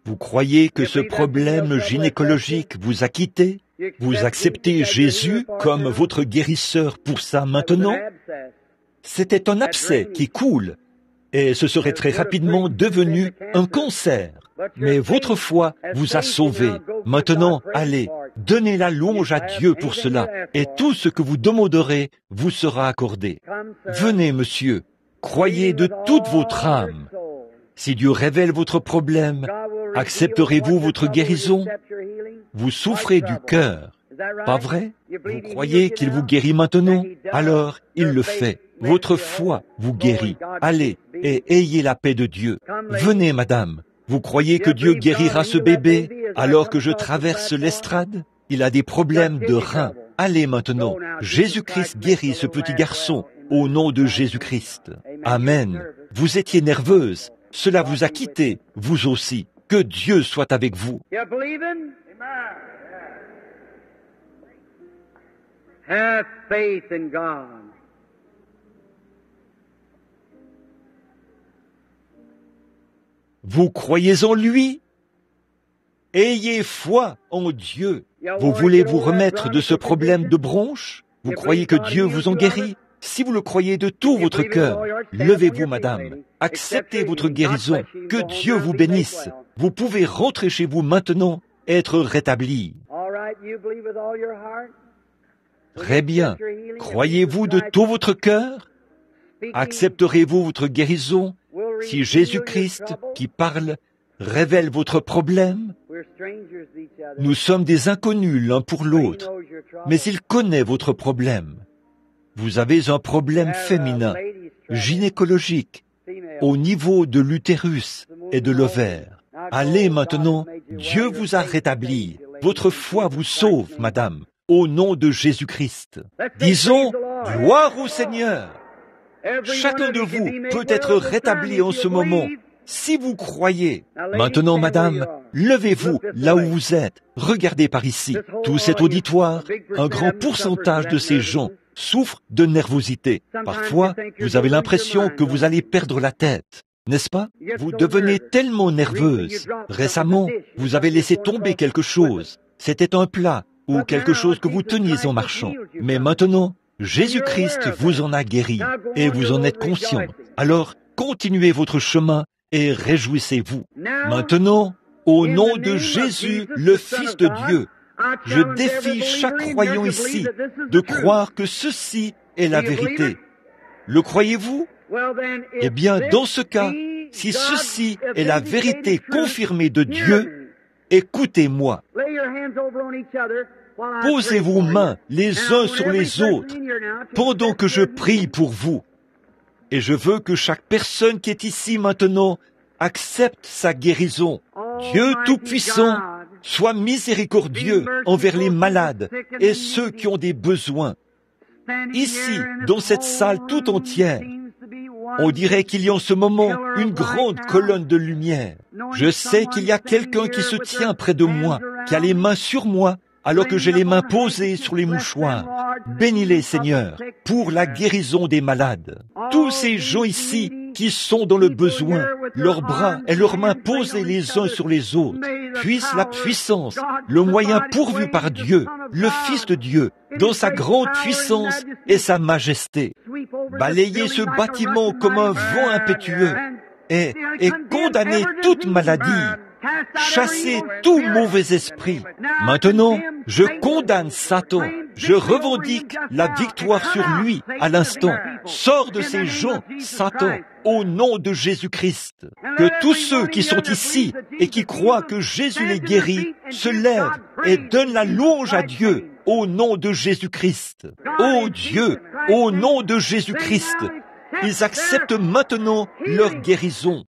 Vous croyez que ce problème gynécologique vous a quitté? Vous acceptez Jésus comme votre guérisseur pour ça maintenant? C'était un abcès qui coule et ce serait très rapidement devenu un cancer. Mais votre foi vous a sauvé. Maintenant, allez, donnez la louange à Dieu pour cela et tout ce que vous demanderez vous sera accordé. Venez, monsieur, croyez de toute votre âme. Si Dieu révèle votre problème, accepterez-vous votre guérison? Vous souffrez du cœur, pas vrai? Vous croyez qu'il vous guérit maintenant? Alors, il le fait. Votre foi vous guérit. Allez et ayez la paix de Dieu. Venez, madame. Vous croyez que Dieu guérira ce bébé alors que je traverse l'estrade? Il a des problèmes de reins. Allez maintenant. Jésus-Christ guérit ce petit garçon au nom de Jésus-Christ. Amen. Vous étiez nerveuse. Cela vous a quitté, vous aussi. Que Dieu soit avec vous. Have faith in God. Vous croyez en lui? Ayez foi en Dieu. Vous voulez vous remettre de ce problème de bronche? Vous croyez que Dieu vous en guérit? Si vous le croyez de tout votre cœur, levez-vous, madame. Acceptez votre guérison. Que Dieu vous bénisse. Vous pouvez rentrer chez vous maintenant, être rétabli. Très bien. Croyez-vous de tout votre cœur? Accepterez-vous votre guérison si Jésus-Christ, qui parle, révèle votre problème? Nous sommes des inconnus l'un pour l'autre, mais il connaît votre problème. Vous avez un problème féminin, gynécologique, au niveau de l'utérus et de l'ovaire. Allez maintenant, Dieu vous a rétabli. Votre foi vous sauve, madame, au nom de Jésus-Christ. Disons, gloire au Seigneur. Chacun de vous peut être rétabli en ce moment, si vous croyez. Maintenant, madame, levez-vous là où vous êtes. Regardez par ici. Tout cet auditoire, un grand pourcentage de ces gens souffrent de nervosité. Parfois, vous avez l'impression que vous allez perdre la tête. N'est-ce pas? Vous devenez tellement nerveuse. Récemment, vous avez laissé tomber quelque chose. C'était un plat ou quelque chose que vous teniez en marchant. Mais maintenant, Jésus-Christ vous en a guéri et vous en êtes conscient. Alors, continuez votre chemin et réjouissez-vous. Maintenant, au nom de Jésus, le Fils de Dieu, je défie chaque croyant ici de croire que ceci est la vérité. Le croyez-vous? Eh bien, dans ce cas, si ceci est la vérité confirmée de Dieu, écoutez-moi. Posez vos mains les uns sur les autres pendant que je prie pour vous. Et je veux que chaque personne qui est ici maintenant accepte sa guérison. Dieu Tout-Puissant, sois miséricordieux envers les malades et ceux qui ont des besoins. Ici, dans cette salle tout entière, on dirait qu'il y a en ce moment une grande colonne de lumière. Je sais qu'il y a quelqu'un qui se tient près de moi, qui a les mains sur moi, alors que j'ai les mains posées sur les mouchoirs. Bénis-les, Seigneur, pour la guérison des malades. Tous ces gens ici qui sont dans le besoin, leurs bras et leurs mains posés les uns sur les autres, puisse la puissance, le moyen pourvu par Dieu, le Fils de Dieu, dans sa grande puissance et sa majesté, balayer ce bâtiment comme un vent impétueux et condamner toute maladie, chasser tout mauvais esprit. Maintenant, je condamne Satan. Je revendique la victoire sur lui à l'instant. Sors de ces gens, Satan, au nom de Jésus-Christ. Que tous ceux qui sont ici et qui croient que Jésus les guérit se lèvent et donnent la louange à Dieu au nom de Jésus-Christ. Ô Dieu, au nom de Jésus-Christ, Ils acceptent maintenant leur guérison.